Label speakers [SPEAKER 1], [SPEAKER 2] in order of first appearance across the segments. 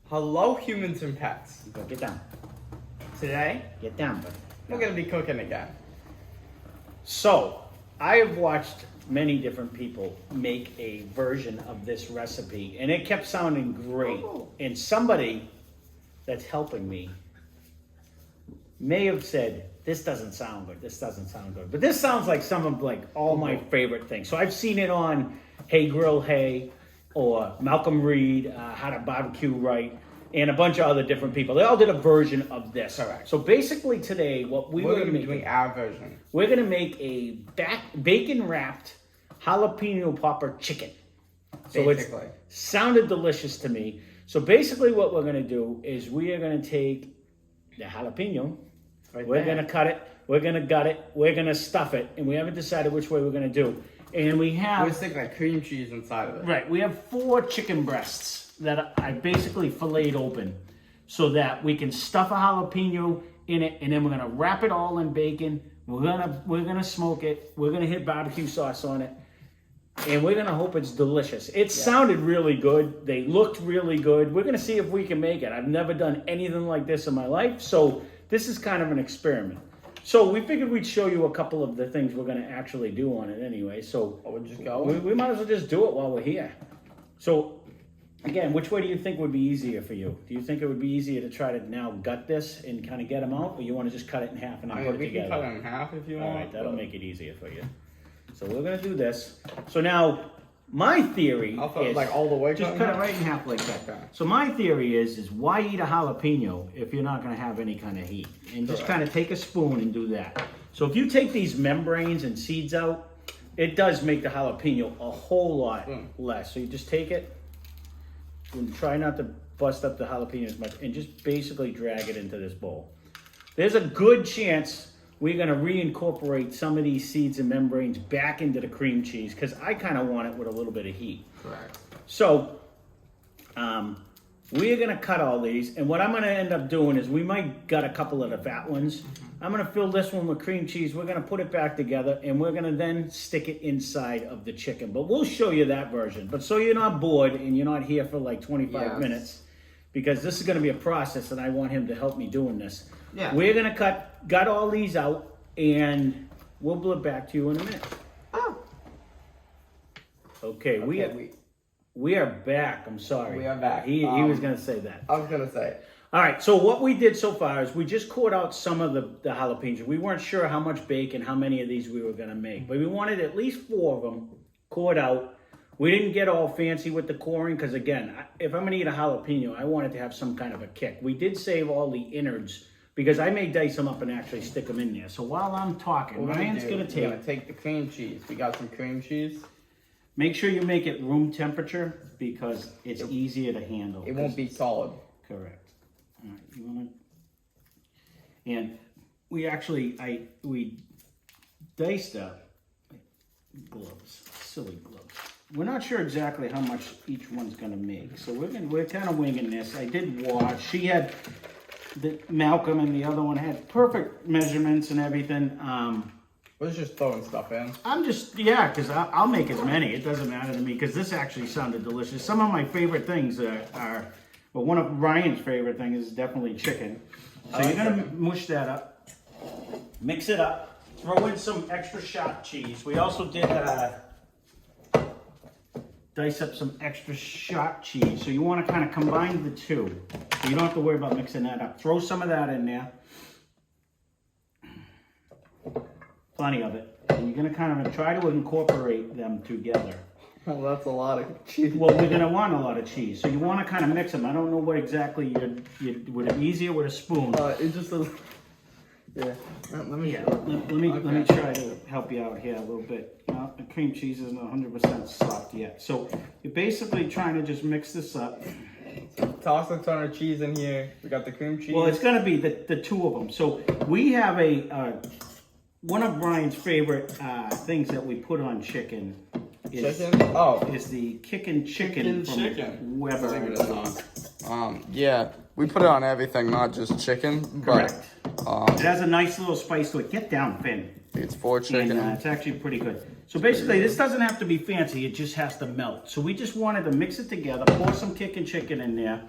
[SPEAKER 1] Hello, humans and pets.
[SPEAKER 2] Go get down.
[SPEAKER 1] Today,
[SPEAKER 2] Get down, buddy.
[SPEAKER 1] we're gonna be cooking again.
[SPEAKER 2] So, I have watched many different people make a version of this recipe, and it kept sounding great.
[SPEAKER 1] Oh.
[SPEAKER 2] And somebody that's helping me may have said, this doesn't sound good, this doesn't sound good. But this sounds like some of like all my favorite things. So I've seen it on Hey Grill Hey, or Malcolm Reed, How to Barbecue Right, and a bunch of other different people. They all did a version of this.
[SPEAKER 1] Correct.
[SPEAKER 2] So basically today, what we're
[SPEAKER 1] We're
[SPEAKER 2] gonna
[SPEAKER 1] gonna be
[SPEAKER 2] make,
[SPEAKER 1] doing our version.
[SPEAKER 2] we're gonna make a bacon wrapped jalapeno popper chicken. So
[SPEAKER 1] Basically.
[SPEAKER 2] it sounded delicious to me. So basically what we're gonna do is we are gonna take the jalapeno, we're gonna cut it, we're gonna gut it, we're gonna stuff it, and we haven't decided which way we're gonna do. And we have...
[SPEAKER 1] We're sticking like cream cheese inside of it.
[SPEAKER 2] Right, we have 4 chicken breasts that I basically filleted open so that we can stuff a jalapeno in it, and then we're gonna wrap it all in bacon. We're gonna smoke it. We're gonna hit barbecue sauce on it, and we're gonna hope it's delicious. It sounded really good. They looked really good. We're gonna see if we can make it. I've never done anything like this in my life, so this is kind of an experiment. So we figured we'd show you a couple of the things we're gonna actually do on it anyway. So
[SPEAKER 1] we'll just go.
[SPEAKER 2] we might as well just do it while we're here. So again, which way do you think would be easier for you? Do you think it would be easier to try to now gut this and kind of get them out, or you want to just cut it in half and then
[SPEAKER 1] I
[SPEAKER 2] put
[SPEAKER 1] mean,
[SPEAKER 2] it
[SPEAKER 1] we can
[SPEAKER 2] together?
[SPEAKER 1] cut it in half if you want.
[SPEAKER 2] All right, that'll make it easier for you. So we're gonna do this. So now, my theory
[SPEAKER 1] I'll put
[SPEAKER 2] is
[SPEAKER 1] it like all the way.
[SPEAKER 2] just cut it right in half like that.
[SPEAKER 1] Okay.
[SPEAKER 2] So my theory is why eat a jalapeno if you're not gonna have any kind of heat? And just
[SPEAKER 1] Correct.
[SPEAKER 2] kind of take a spoon and do that. So if you take these membranes and seeds out, it does make the jalapeno a whole lot less. So you just take it and try not to bust up the jalapeno as much, and just basically drag it into this bowl. There's a good chance we're gonna reincorporate some of these seeds and membranes back into the cream cheese, because I kind of want it with a little bit of heat.
[SPEAKER 1] Correct.
[SPEAKER 2] So, we're gonna cut all these, and what I'm gonna end up doing is we might gut a couple of the fat ones. I'm gonna fill this one with cream cheese, we're gonna put it back together, and we're gonna then stick it inside of the chicken. But we'll show you that version. But so you're not bored and you're not here for like 25 minutes, because this is gonna be a process and I want him to help me doing this.
[SPEAKER 1] Yeah.
[SPEAKER 2] We're gonna gut all these out, and we'll blip back to you in a minute.
[SPEAKER 1] Oh.
[SPEAKER 2] Okay, we are back. I'm sorry.
[SPEAKER 1] We are back.
[SPEAKER 2] He was going to say that.
[SPEAKER 1] I was gonna say.
[SPEAKER 2] All right, so what we did so far is we just cored out some of the jalapenos. We weren't sure how much bacon, how many of these we were going to make, but we wanted at least 4 of them cored out. We didn't get all fancy with the coring because, again, if I'm going to eat a jalapeno, I want it to have some kind of a kick. We did save all the innards because I may dice them up and actually stick them in there. So while I'm talking, Ryan's going to
[SPEAKER 1] We're gonna take the cream cheese. We got some cream cheese.
[SPEAKER 2] Make sure you make it room temperature because it's easier to handle.
[SPEAKER 1] It won't be solid.
[SPEAKER 2] Correct. All right, you want to? And we actually, we diced up gloves, silly gloves. We're not sure exactly how much each one's going to make, so we're kind of winging this. I did watch. She had Malcolm, and the other one had perfect measurements and everything.
[SPEAKER 1] We're just throwing stuff in.
[SPEAKER 2] I'm just, because I'll make as many. It doesn't matter to me because this actually sounded delicious. Some of my favorite things are well, one of Ryan's favorite things is definitely chicken. So you're going to mush that up, mix it up, throw in some extra shot cheese. We also did dice up some extra shot cheese. So you want to kind of combine the two. So you don't have to worry about mixing that up. Throw some of that in there. Plenty of it. And you're going to kind of try to incorporate them together.
[SPEAKER 1] Oh, that's a lot of cheese.
[SPEAKER 2] Well, we're going to want a lot of cheese. So you want to kind of mix them. I don't know what exactly would it be easier with a spoon?
[SPEAKER 1] It just a, yeah. Let me
[SPEAKER 2] let me try to help you out here a little bit. No, the cream cheese isn't 100% soft yet. So you're basically trying to just mix this up.
[SPEAKER 1] Toss a ton of cheese in here. We got the cream cheese.
[SPEAKER 2] Well, it's going to be the 2 of them. So we have one of Brian's favorite things that we put on chicken is the kickin' chicken from Weber.
[SPEAKER 1] Yeah, we put it on everything, not just chicken.
[SPEAKER 2] Correct. It has a nice little spice to it. Get down, Finn.
[SPEAKER 1] It's 4 chicken.
[SPEAKER 2] And, it's actually pretty good. So basically, this doesn't have to be fancy. It just has to melt. So we just wanted to mix it together, pour some kickin' chicken in there,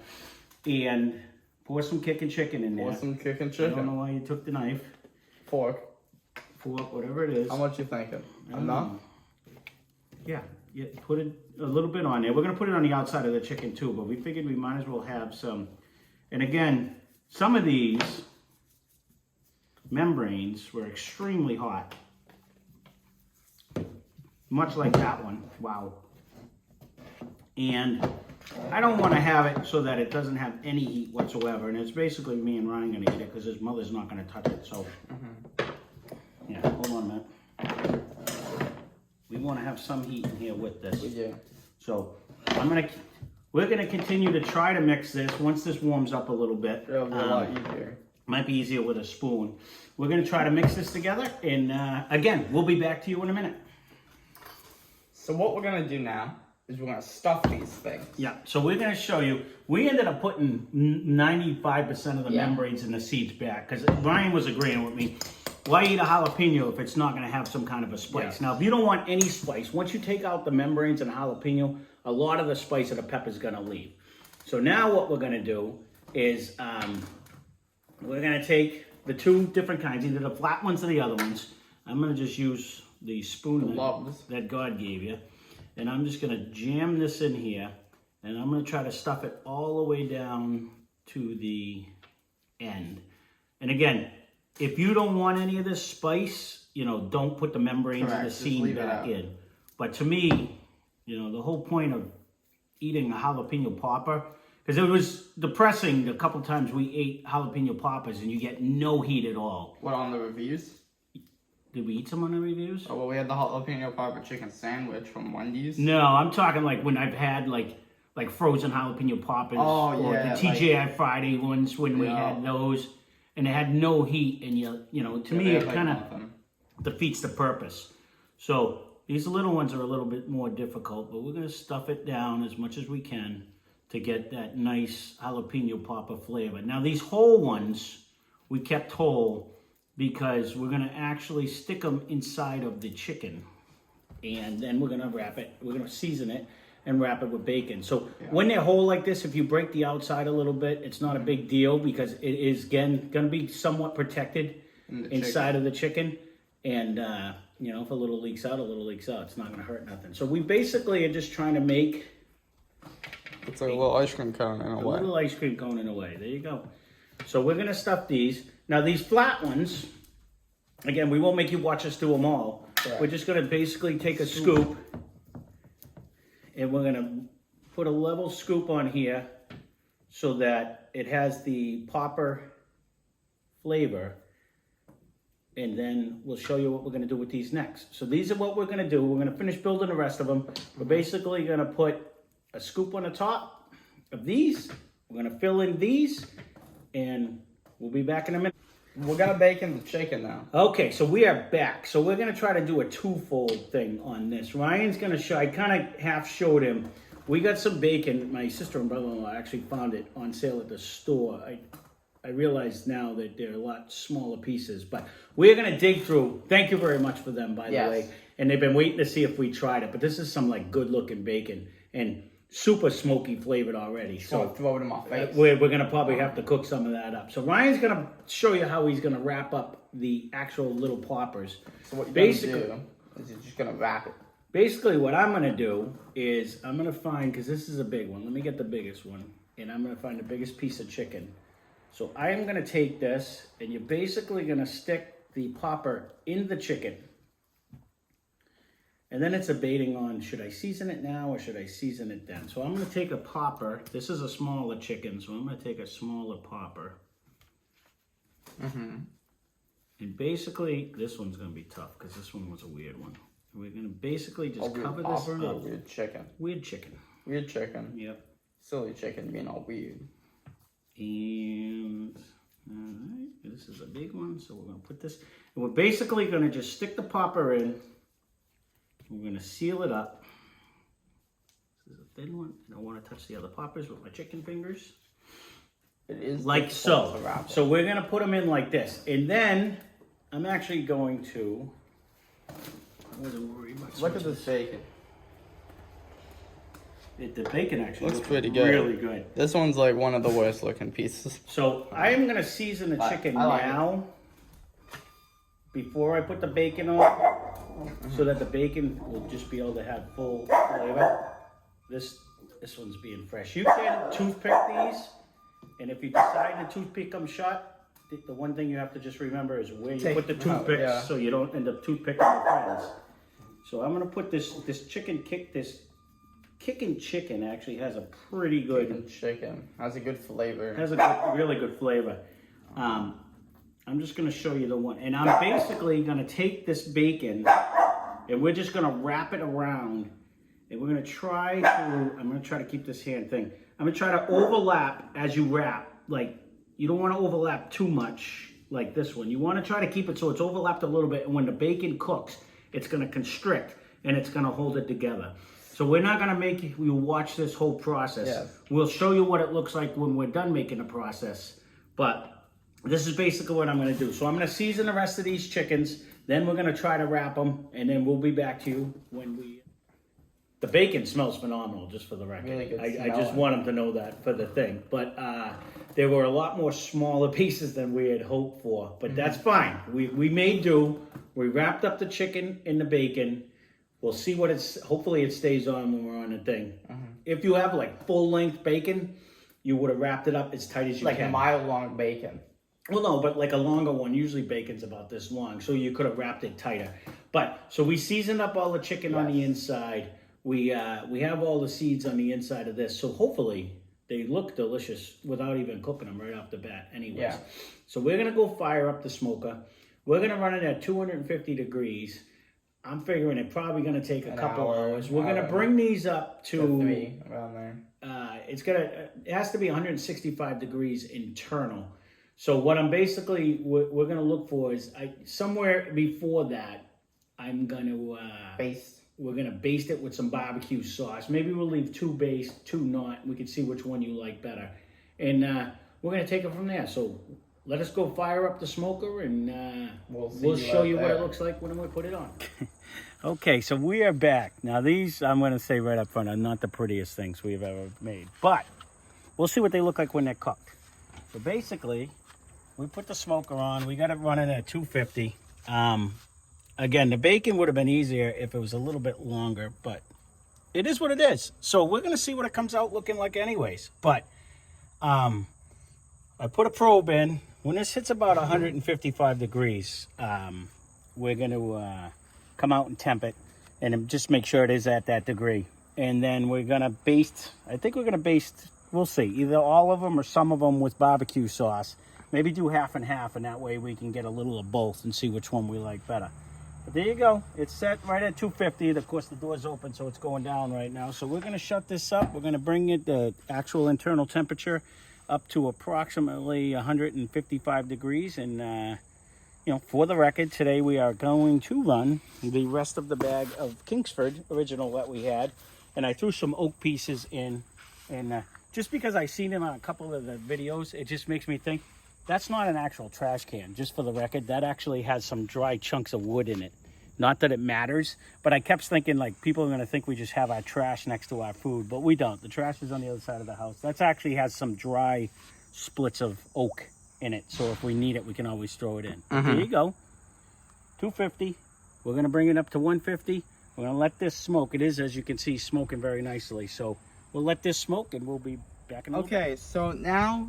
[SPEAKER 2] and pour some kicking chicken in there.
[SPEAKER 1] Pour some kicking
[SPEAKER 2] I
[SPEAKER 1] chicken.
[SPEAKER 2] don't know why you took the knife.
[SPEAKER 1] Fork.
[SPEAKER 2] Fork, whatever it is.
[SPEAKER 1] How much you thinking? Enough?
[SPEAKER 2] Yeah, put it a little bit on there. We're gonna put it on the outside of the chicken too, but we figured we might as well have some. And again, some of these membranes were extremely hot. Much like that one, wow. And I don't want to have it so that it doesn't have any heat whatsoever. And it's basically me and Ryan gonna eat it because his mother's not gonna touch it. So, yeah, hold on a minute. We want to have some heat in here with this.
[SPEAKER 1] Yeah.
[SPEAKER 2] So we're gonna continue to try to mix this. Once this warms up a little bit,
[SPEAKER 1] It'll be a lot easier.
[SPEAKER 2] might be easier with a spoon. We're gonna try to mix this together, and again, we'll be back to you in a minute.
[SPEAKER 1] So what we're gonna do now is we're gonna stuff these things.
[SPEAKER 2] Yeah, so we're gonna show you. We ended up putting 95% of the membranes and the seeds back because Brian was agreeing with me. Why eat a jalapeno if it's not gonna have some kind of a spice? Now, if you don't want any spice, once you take out the membranes and jalapeno, a lot of the spice of the pepper is gonna leave. So now what we're gonna do is we're gonna take the two different kinds, either the flat ones or the other ones. I'm gonna just use the spoon that God gave you. And I'm just gonna jam this in here, and I'm gonna try to stuff it all the way down to the end. And again, if you don't want any of this spice, you know, don't put the membranes and the seed back in. But to me, you know, the whole point of eating a jalapeno popper, because it was depressing the couple times we ate jalapeno poppers and you get no heat at all.
[SPEAKER 1] What, on the reviews?
[SPEAKER 2] Did we eat some on the reviews?
[SPEAKER 1] Oh, well, we had the jalapeno popper chicken sandwich from Wendy's.
[SPEAKER 2] No, I'm talking like when I've had like frozen jalapeno poppers or the TGI Friday ones when we had those, and they had no heat, and you know, to me it kind of defeats the purpose. So these little ones are a little bit more difficult, but we're gonna stuff it down as much as we can to get that nice jalapeno popper flavor. Now these whole ones we kept whole because we're gonna actually stick them inside of the chicken, and then we're gonna wrap it, we're gonna season it and wrap it with bacon. So when they're whole like this, if you break the outside a little bit, it's not a big deal because it is, again, gonna be somewhat protected inside of the chicken. And, you know, if a little leaks out, a little leaks out. It's not gonna hurt nothing. So we basically are just trying to make...
[SPEAKER 1] It's like a little ice cream cone in a way.
[SPEAKER 2] A little ice cream cone in a way. There you go. So we're gonna stuff these. Now these flat ones, again, we won't make you watch us do them all. We're just gonna basically take a scoop, and we're gonna put a level scoop on here so that it has the popper flavor, and then we'll show you what we're gonna do with these next. So these are what we're gonna do. We're gonna finish building the rest of them. We're basically gonna put a scoop on the top of these. We're gonna fill in these, and we'll be back in a minute.
[SPEAKER 1] We're gonna bake in the chicken now.
[SPEAKER 2] Okay, so we are back. So we're gonna try to do a twofold thing on this. Ryan's gonna show, I kind of half showed him. We got some bacon. My sister and brother-in-law actually found it on sale at the store. I realize now that they're a lot smaller pieces, but we're gonna dig through. Thank you very much for them, by the way. And they've been waiting to see if we tried it, but this is some like good looking bacon and super smoky flavored already. So
[SPEAKER 1] throw it in my face.
[SPEAKER 2] We're gonna probably have to cook some of that up. So Ryan's gonna show you how he's gonna wrap up the actual little poppers.
[SPEAKER 1] So what you're gonna do is you're just gonna wrap it.
[SPEAKER 2] Basically what I'm gonna do is I'm gonna find, because this is a big one, let me get the biggest one, and I'm gonna find the biggest piece of chicken. So I am gonna take this, and you're basically gonna stick the popper in the chicken. And then it's debating on, should I season it now or should I season it then? So I'm gonna take a popper. This is a smaller chicken, so I'm gonna take a smaller popper. And basically, this one's gonna be tough because this one was a weird one. We're gonna basically just cover this up.
[SPEAKER 1] Weird chicken.
[SPEAKER 2] Weird chicken.
[SPEAKER 1] Weird chicken.
[SPEAKER 2] Yep.
[SPEAKER 1] Silly chicken being all weird.
[SPEAKER 2] And, all right, this is a big one, so we're gonna put this, and we're basically gonna just stick the popper in. We're gonna seal it up. This is a thin one. I don't wanna touch the other poppers with my chicken fingers.
[SPEAKER 1] It is
[SPEAKER 2] like so. So we're gonna put them in like this. And then I'm actually going to, I wasn't worried about
[SPEAKER 1] look at this bacon.
[SPEAKER 2] The bacon actually
[SPEAKER 1] looks pretty good.
[SPEAKER 2] Really good.
[SPEAKER 1] This one's like one of the worst looking pieces.
[SPEAKER 2] So I am gonna season the chicken now before I put the bacon on, so that the bacon will just be able to have full flavor. This one's being fresh. You can toothpick these, and if you decide the toothpick comes shut, the one thing you have to just remember is where you put the toothpicks, so you don't end up toothpicking your friends. So I'm gonna put this kicking chicken actually has a pretty good
[SPEAKER 1] chicken. Has a good flavor.
[SPEAKER 2] Has a really good flavor. I'm just gonna show you the one, and I'm basically gonna take this bacon and we're just gonna wrap it around, and we're gonna try to. I'm gonna try to keep this hand thing. I'm gonna try to overlap as you wrap. Like, you don't want to overlap too much like this one. You want to try to keep it so it's overlapped a little bit, and when the bacon cooks, it's gonna constrict and it's gonna hold it together. So we're not gonna make you watch this whole process. Yeah. We'll show you what it looks like when we're done making the process. But this is basically what I'm gonna do. So I'm gonna season the rest of these chickens, then we're gonna try to wrap them, and then we'll be back to you when we... The bacon smells phenomenal, just for the record. Really good I just want them to know that for the thing. But there were a lot more smaller pieces than we had hoped for, but that's fine. We made do. We wrapped up the chicken in the bacon. We'll see what it's, hopefully it stays on when we're on the thing. If you have like full length bacon, you would have wrapped it up as tight as you can.
[SPEAKER 1] Like mile long bacon.
[SPEAKER 2] Well, no, but like a longer one. Usually bacon's about this long, so you could have wrapped it tighter. But, so we seasoned up all the chicken on the inside. We have all the seeds on the inside of this, so hopefully they look delicious without even cooking them right off the bat anyways. Yeah. So we're going to go fire up the smoker. We're going to run it at 250 degrees. I'm figuring it's probably going to take a couple hours. We're going to bring these up to
[SPEAKER 1] 3 around there.
[SPEAKER 2] It has to be 165 degrees internal. So what I'm basically we're going to look for is somewhere before that, I'm going to
[SPEAKER 1] baste.
[SPEAKER 2] We're going to baste it with some barbecue sauce. Maybe we'll leave 2 based, 2 not. We can see which one you like better. And we're going to take it from there. So let us go fire up the smoker, and we'll show you what it looks like when we put it on. Okay, so we are back. Now these, I'm going to say right up front, are not the prettiest things we've ever made. But we'll see what they look like when they're cooked. So basically, we put the smoker on. We got it running at 250. Again, the bacon would have been easier if it was a little bit longer, but it is what it is. So we're going to see what it comes out looking like anyways. But I put a probe in. When this hits about 155 degrees, we're going to come out and temp it and just make sure it is at that degree. And then we're going to baste, I think we're going to baste, we'll see, either all of them or some of them with barbecue sauce. Maybe do half and half, and that way we can get a little of both and see which one we like better. But there you go. It's set right at 250. Of course, the door's open, so it's going down right now. So we're going to shut this up. We're going to bring it the actual internal temperature up to approximately 155 degrees. And, you know, for the record, today we are going to run the rest of the bag of Kingsford original that we had. And I threw some oak pieces in. And just because I've seen it on a couple of the videos, it just makes me think, that's not an actual trash can, just for the record. That actually has some dry chunks of wood in it. Not that it matters, but I kept thinking, like, people are going to think we just have our trash next to our food, but we don't. The trash is on the other side of the house. That actually has some dry splits of oak in it, so if we need it, we can always throw it in. There you go. 250. We're going to bring it up to 150. We're going to let this smoke. It is, as you can see, smoking very nicely. So we'll let this smoke, and we'll be back in a little bit.
[SPEAKER 1] So now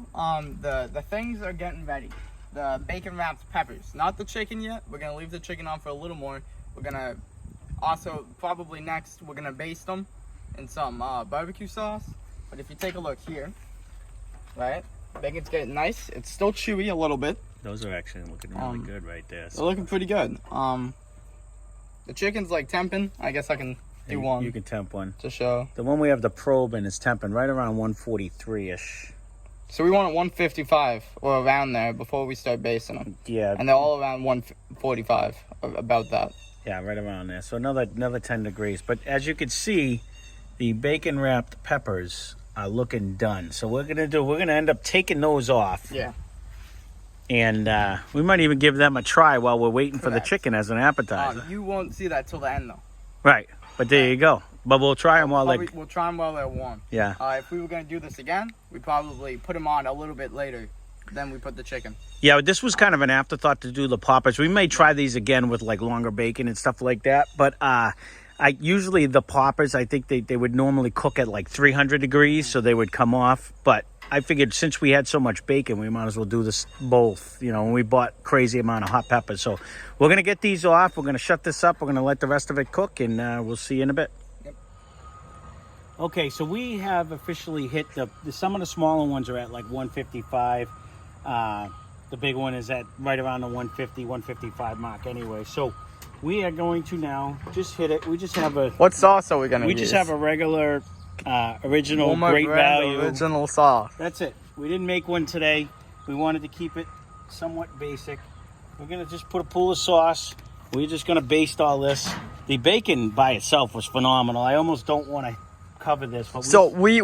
[SPEAKER 1] the things are getting ready. The bacon wrapped peppers, not the chicken yet. We're gonna leave the chicken on for a little more. We're gonna also probably next we're gonna baste them in some barbecue sauce. But if you take a look here, right, bacon's getting nice. It's still chewy a little bit.
[SPEAKER 2] Those are actually looking really good right there. So
[SPEAKER 1] they're looking pretty good. The chicken's like temping. I guess I can do one.
[SPEAKER 2] You can temp one
[SPEAKER 1] to show.
[SPEAKER 2] The one we have the probe in is temping right around 143-ish.
[SPEAKER 1] So we want it 155 or around there before we start basting them.
[SPEAKER 2] Yeah.
[SPEAKER 1] And they're all around 145, about that.
[SPEAKER 2] Yeah, right around there. So another 10 degrees. But as you can see, the bacon wrapped peppers are looking done. So we're gonna end up taking those off.
[SPEAKER 1] Yeah.
[SPEAKER 2] And we might even give them a try while we're waiting for the chicken as an appetizer.
[SPEAKER 1] You won't see that till the end though.
[SPEAKER 2] Right. But there you go.
[SPEAKER 3] But we'll try them while
[SPEAKER 1] We'll try them while they're warm.
[SPEAKER 3] Yeah.
[SPEAKER 1] If we were gonna do this again, we'd probably put them on a little bit later than we put the chicken.
[SPEAKER 3] Yeah, this was kind of an afterthought to do the poppers. We may try these again with like longer bacon and stuff like that. But I usually the poppers, I think they would normally cook at like 300 degrees, so they would come off. But I figured since we had so much bacon, we might as well do this both, you know, and we bought crazy amount of hot peppers. So we're going to get these off. We're going to shut this up. We're going to let the rest of it cook, and we'll see you in a bit.
[SPEAKER 1] Yep.
[SPEAKER 2] Okay, so we have officially hit some of the smaller ones are at like 155. The big one is at right around the 150, 155 mark anyway. So we are going to now just hit it. We just have a...
[SPEAKER 1] What sauce are we going to use?
[SPEAKER 2] We just have a regular, original,
[SPEAKER 1] Walmart
[SPEAKER 2] great
[SPEAKER 1] brand
[SPEAKER 2] value.
[SPEAKER 1] original sauce.
[SPEAKER 2] That's it. We didn't make one today. We wanted to keep it somewhat basic. We're going to just put a pool of sauce. We're just going to baste all this. The bacon by itself was phenomenal. I almost don't want to cover this. But
[SPEAKER 1] we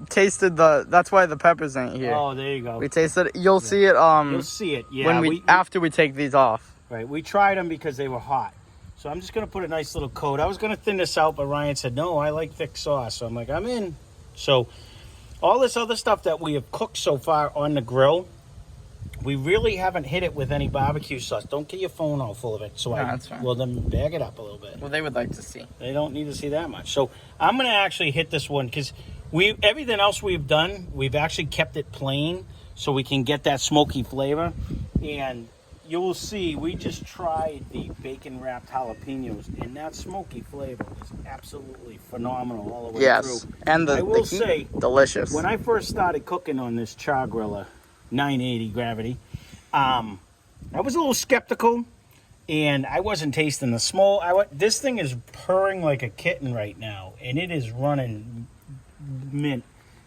[SPEAKER 1] tasted that's why the peppers ain't here.
[SPEAKER 2] Oh, there you go.
[SPEAKER 1] We tasted it. You'll see it.
[SPEAKER 2] You'll see it, yeah.
[SPEAKER 1] When after we take these off.
[SPEAKER 2] Right, we tried them because they were hot. So I'm just going to put a nice little coat. I was going to thin this out, but Ryan said, no, I like thick sauce. So I'm like, I'm in. So all this other stuff that we have cooked so far on the grill, we really haven't hit it with any barbecue sauce. Don't get your phone all full of it. So
[SPEAKER 1] that's fine.
[SPEAKER 2] Well, then bag it up a little bit.
[SPEAKER 1] Well, they would like to see.
[SPEAKER 2] They don't need to see that much. So I'm going to actually hit this one because everything else we've done, we've actually kept it plain so we can get that smoky flavor. And you will see, we just tried the bacon wrapped jalapenos, and that smoky flavor was absolutely phenomenal all the way through.
[SPEAKER 1] And
[SPEAKER 2] I will
[SPEAKER 1] the
[SPEAKER 2] say,
[SPEAKER 1] delicious.
[SPEAKER 2] When I first started cooking on this Char-Griller 980 gravity, I was a little skeptical, and I wasn't tasting the smoke. This thing is purring like a kitten right now, and it is running mint.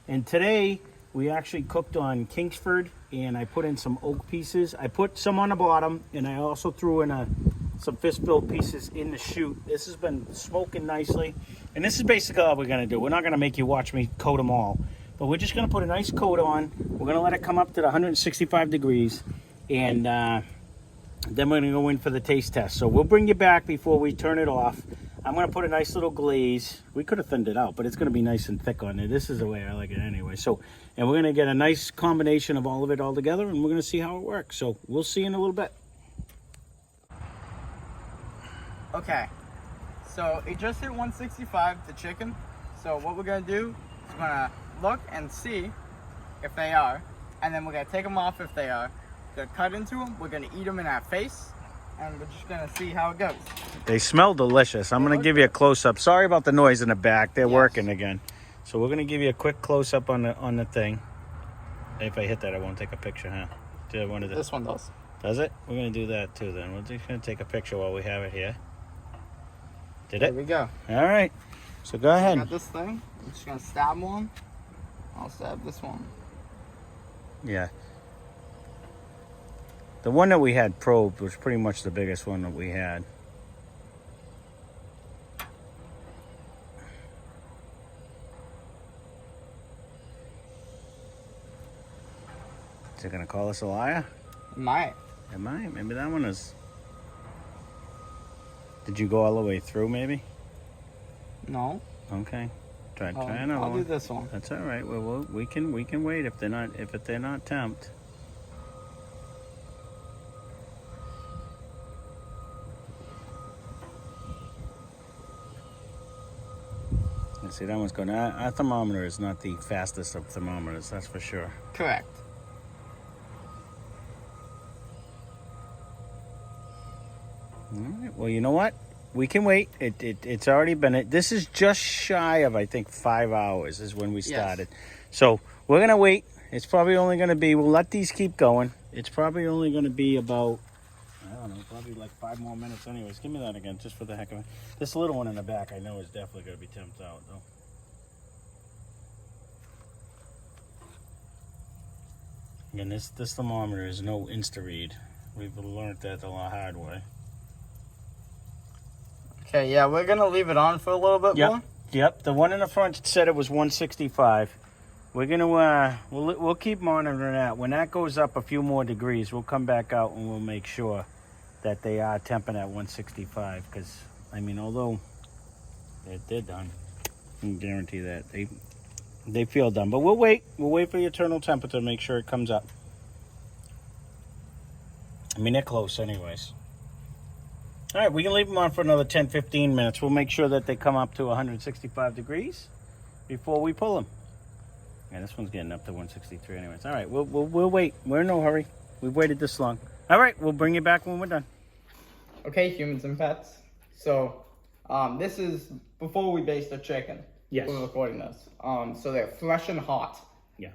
[SPEAKER 2] And today, we actually cooked on Kingsford, and I put in some oak pieces. I put some on the bottom, and I also threw in some fist-filled pieces in the chute. This has been smoking nicely, and this is basically all we're going to do. We're not going to make you watch me coat them all, but we're just going to put a nice coat on. We're going to let it come up to the 165 degrees, and then we're going to go in for the taste test. So we'll bring you back before we turn it off. I'm going to put a nice little glaze. We could have thinned it out, but it's going to be nice and thick on there. This is the way I like it anyway. So, and we're going to get a nice combination of all of it all together, and we're going to see how it works. So we'll see in a little bit.
[SPEAKER 1] Okay, so it just hit 165, the chicken. So what we're going to do is we're going to look and see if they are, and then we're going to take them off if they are. We're going to cut into them. We're going to eat them in our face, and we're just going to see how it goes.
[SPEAKER 3] They smell delicious. I'm going to give you a close-up. Sorry about the noise in the back. They're working again. So we're going to give you a quick close-up on the thing. If I hit that, I won't take a picture, huh?
[SPEAKER 1] This one does.
[SPEAKER 3] Does it? We're going to do that too then. We're just going to take a picture while we have it here. Did it?
[SPEAKER 1] There we go.
[SPEAKER 3] All right. So go ahead.
[SPEAKER 1] I got this thing. I'm just going to stab one. I'll stab this one.
[SPEAKER 3] Yeah. The one that we had probed was pretty much the biggest one that we had. Is it going to call us a liar?
[SPEAKER 1] It might.
[SPEAKER 3] It might. Maybe that one is... Did you go all the way through, maybe?
[SPEAKER 1] No.
[SPEAKER 3] Okay. Try another
[SPEAKER 1] I'll
[SPEAKER 3] one.
[SPEAKER 1] do this one.
[SPEAKER 3] That's all right. Well, we can wait if they're not tempted. See, that one's going. Our thermometer is not the fastest of thermometers, that's for sure.
[SPEAKER 1] Correct.
[SPEAKER 3] All right. Well, you know what? We can wait. It's already been. This is just shy of, I think, 5 hours is when we started. Yes. So we're gonna wait. It's probably only gonna be. We'll let these keep going. It's probably only gonna be about, I don't know, probably like 5 more minutes anyways. Give me that again, just for the heck of it. This little one in the back, I know, is definitely going to be temped out, though. And this thermometer is no Insta-read. We've learned that the hard way.
[SPEAKER 1] Okay, yeah, we're going to leave it on for a little bit more.
[SPEAKER 2] Yep, the one in the front said it was 165. We're going to, we'll keep monitoring that. When that goes up a few more degrees, we'll come back out and we'll make sure that they are temping at 165, because I mean, although
[SPEAKER 3] They're done. I can guarantee that. They feel done. But we'll wait. We'll wait for the eternal temperature to make sure it comes up. I mean, they're close anyways. All right, we can leave them on for another 10, 15 minutes. We'll make sure that they come up to 165 degrees before we pull them. Yeah, this one's getting up to 163 anyways. All right, we'll wait. We're in no hurry. We've waited this long. All right, we'll bring you back when we're done.
[SPEAKER 1] Okay, humans and pets. So, this is before we baste the chicken.
[SPEAKER 2] Yes.
[SPEAKER 1] We're recording this. So they're fresh and hot.
[SPEAKER 2] Yeah.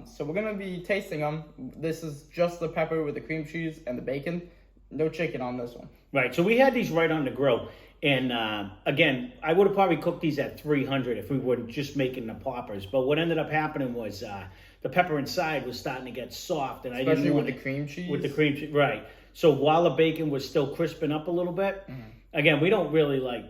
[SPEAKER 1] So we're gonna be tasting them. This is just the pepper with the cream cheese and the bacon. No chicken on this one.
[SPEAKER 2] Right, so we had these right on the grill. And again, I would have probably cooked these at 300 if we were just making the poppers. But what ended up happening was the pepper inside was starting to get soft. And
[SPEAKER 1] Especially
[SPEAKER 2] I didn't want
[SPEAKER 1] with the cream cheese?
[SPEAKER 2] With the cream cheese, right. So while the bacon was still crisping up a little bit, again, we don't really like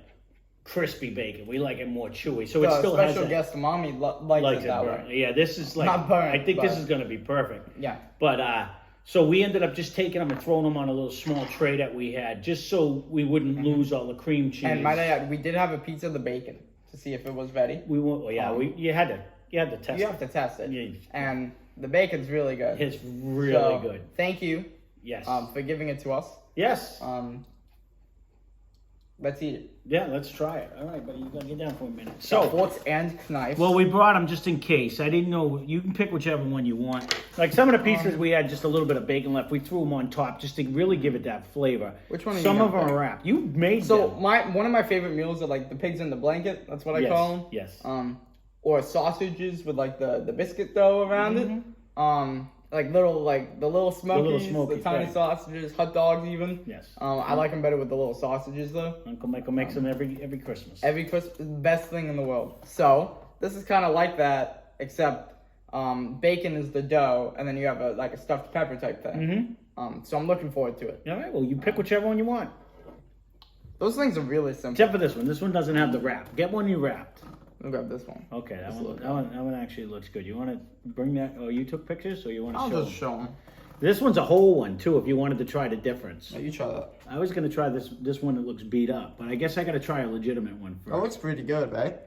[SPEAKER 2] crispy bacon. We like it more chewy. So it still has
[SPEAKER 1] special guest mommy likes it that way.
[SPEAKER 2] Yeah, this is like,
[SPEAKER 1] Not burnt,
[SPEAKER 2] I think
[SPEAKER 1] but-
[SPEAKER 2] this is going to be perfect.
[SPEAKER 1] Yeah.
[SPEAKER 2] But so we ended up just taking them and throwing them on a little small tray that we had, just so we wouldn't lose all the cream cheese.
[SPEAKER 1] And might I add, we did have a piece of the bacon to see if it was ready.
[SPEAKER 2] We won't. Well, yeah, you had to test.
[SPEAKER 1] You
[SPEAKER 2] it.
[SPEAKER 1] have to test it.
[SPEAKER 2] Yeah.
[SPEAKER 1] And the bacon's really good.
[SPEAKER 2] It's really
[SPEAKER 1] So,
[SPEAKER 2] good.
[SPEAKER 1] Thank you.
[SPEAKER 2] Yes.
[SPEAKER 1] For giving it to us.
[SPEAKER 2] Yes.
[SPEAKER 1] Let's eat it.
[SPEAKER 2] Yeah, let's try it. All right, but you gotta get down for a minute.
[SPEAKER 1] So
[SPEAKER 2] So,
[SPEAKER 1] forks and knives.
[SPEAKER 2] well, we brought them just in case. I didn't know. You can pick whichever one you want. Like some of the pieces, we had just a little bit of bacon left. We threw them on top just to really give it that flavor.
[SPEAKER 1] Which one are you
[SPEAKER 2] Some of
[SPEAKER 1] gonna
[SPEAKER 2] them
[SPEAKER 1] pick?
[SPEAKER 2] are wrapped. You made
[SPEAKER 1] So
[SPEAKER 2] them.
[SPEAKER 1] one of my favorite meals are like the pigs in the blanket. That's what I
[SPEAKER 2] Yes,
[SPEAKER 1] call them.
[SPEAKER 2] yes.
[SPEAKER 1] Or sausages with like the biscuit dough around it. Like the little smokies, the tiny
[SPEAKER 2] right.
[SPEAKER 1] sausages, hot dogs even.
[SPEAKER 2] Yes.
[SPEAKER 1] I like them better with the little sausages though.
[SPEAKER 2] Uncle Michael makes them every Christmas.
[SPEAKER 1] Every Christmas, best thing in the world. So this is kind of like that, except bacon is the dough, and then you have a stuffed pepper type thing. So I'm looking forward to it.
[SPEAKER 2] All right, well, you pick whichever one you want.
[SPEAKER 1] Those things are really simple.
[SPEAKER 2] Except for this one. This one doesn't have the wrap. Get one you wrapped.
[SPEAKER 1] I'll grab this one.
[SPEAKER 2] Okay, that one actually looks good. You want to bring that? Oh, you took pictures, or you want to
[SPEAKER 1] I'll
[SPEAKER 2] show
[SPEAKER 1] just
[SPEAKER 2] them?
[SPEAKER 1] show them.
[SPEAKER 2] This one's a whole one too. If you wanted to try the difference,
[SPEAKER 1] You try that.
[SPEAKER 2] I was gonna try this one that looks beat up, but I guess I got to try a legitimate one first.
[SPEAKER 1] That looks pretty good, right?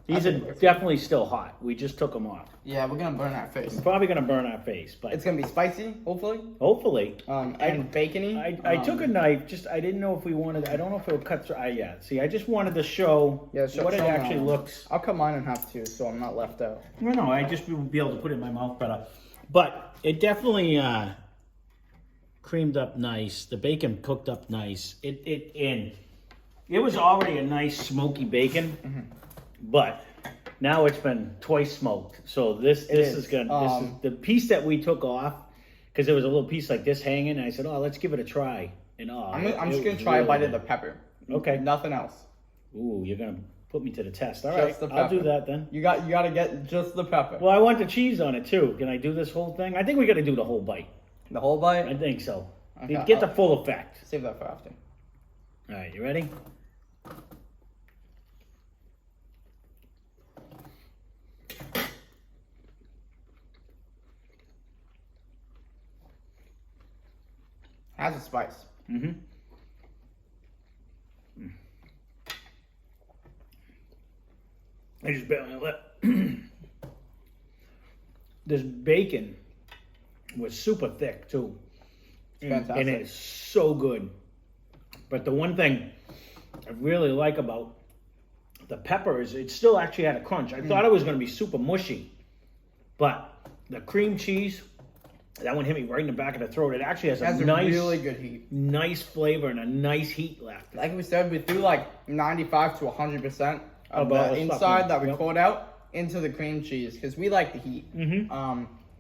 [SPEAKER 2] These are definitely still hot. We just took them off.
[SPEAKER 1] Yeah, we're gonna burn our face.
[SPEAKER 2] Probably gonna burn our face, but
[SPEAKER 1] It's gonna be spicy, hopefully,
[SPEAKER 2] hopefully.
[SPEAKER 1] and bacony.
[SPEAKER 2] I took a knife. Just I didn't know if we wanted. I don't know if it would cut through. Yeah. See, I just wanted to show what it
[SPEAKER 1] show
[SPEAKER 2] actually
[SPEAKER 1] them.
[SPEAKER 2] looks.
[SPEAKER 1] I'll cut mine in half too, so I'm not left out.
[SPEAKER 2] No, I just would be able to put it in my mouth better. But it definitely creamed up nice. The bacon cooked up nice. It was already a nice smoky bacon, but now it's been twice smoked. So this is good. This is the piece that we took off because there was a little piece like this hanging, and I said, "Oh, let's give it a try." And
[SPEAKER 1] I'm just gonna try a bite of the pepper.
[SPEAKER 2] Okay.
[SPEAKER 1] Nothing else.
[SPEAKER 2] Ooh, you're gonna put me to the test. All
[SPEAKER 1] Just
[SPEAKER 2] right,
[SPEAKER 1] the
[SPEAKER 2] I'll do
[SPEAKER 1] pepper.
[SPEAKER 2] that then.
[SPEAKER 1] You gotta get just the pepper.
[SPEAKER 2] Well, I want the cheese on it too. Can I do this whole thing? I think we got to do the whole bite.
[SPEAKER 1] The whole bite.
[SPEAKER 2] I think so.
[SPEAKER 1] Okay,
[SPEAKER 2] Get the full effect.
[SPEAKER 1] Save that for after.
[SPEAKER 2] All right, you ready?
[SPEAKER 1] Has a spice.
[SPEAKER 2] I just bit my lip. This bacon was super thick too.
[SPEAKER 1] Fantastic.
[SPEAKER 2] And it's so good. But the one thing I really like about the pepper is it still actually had a crunch. I thought it was going to be super mushy. But the cream cheese, that one hit me right in the back of the throat. It actually has a nice,
[SPEAKER 1] really good heat.
[SPEAKER 2] nice flavor and a nice heat left.
[SPEAKER 1] Like we said, we threw like 95 to 100% of
[SPEAKER 2] About
[SPEAKER 1] the
[SPEAKER 2] the
[SPEAKER 1] inside
[SPEAKER 2] stuffing.
[SPEAKER 1] that we
[SPEAKER 2] Yep.
[SPEAKER 1] poured out into the cream cheese because we like the heat.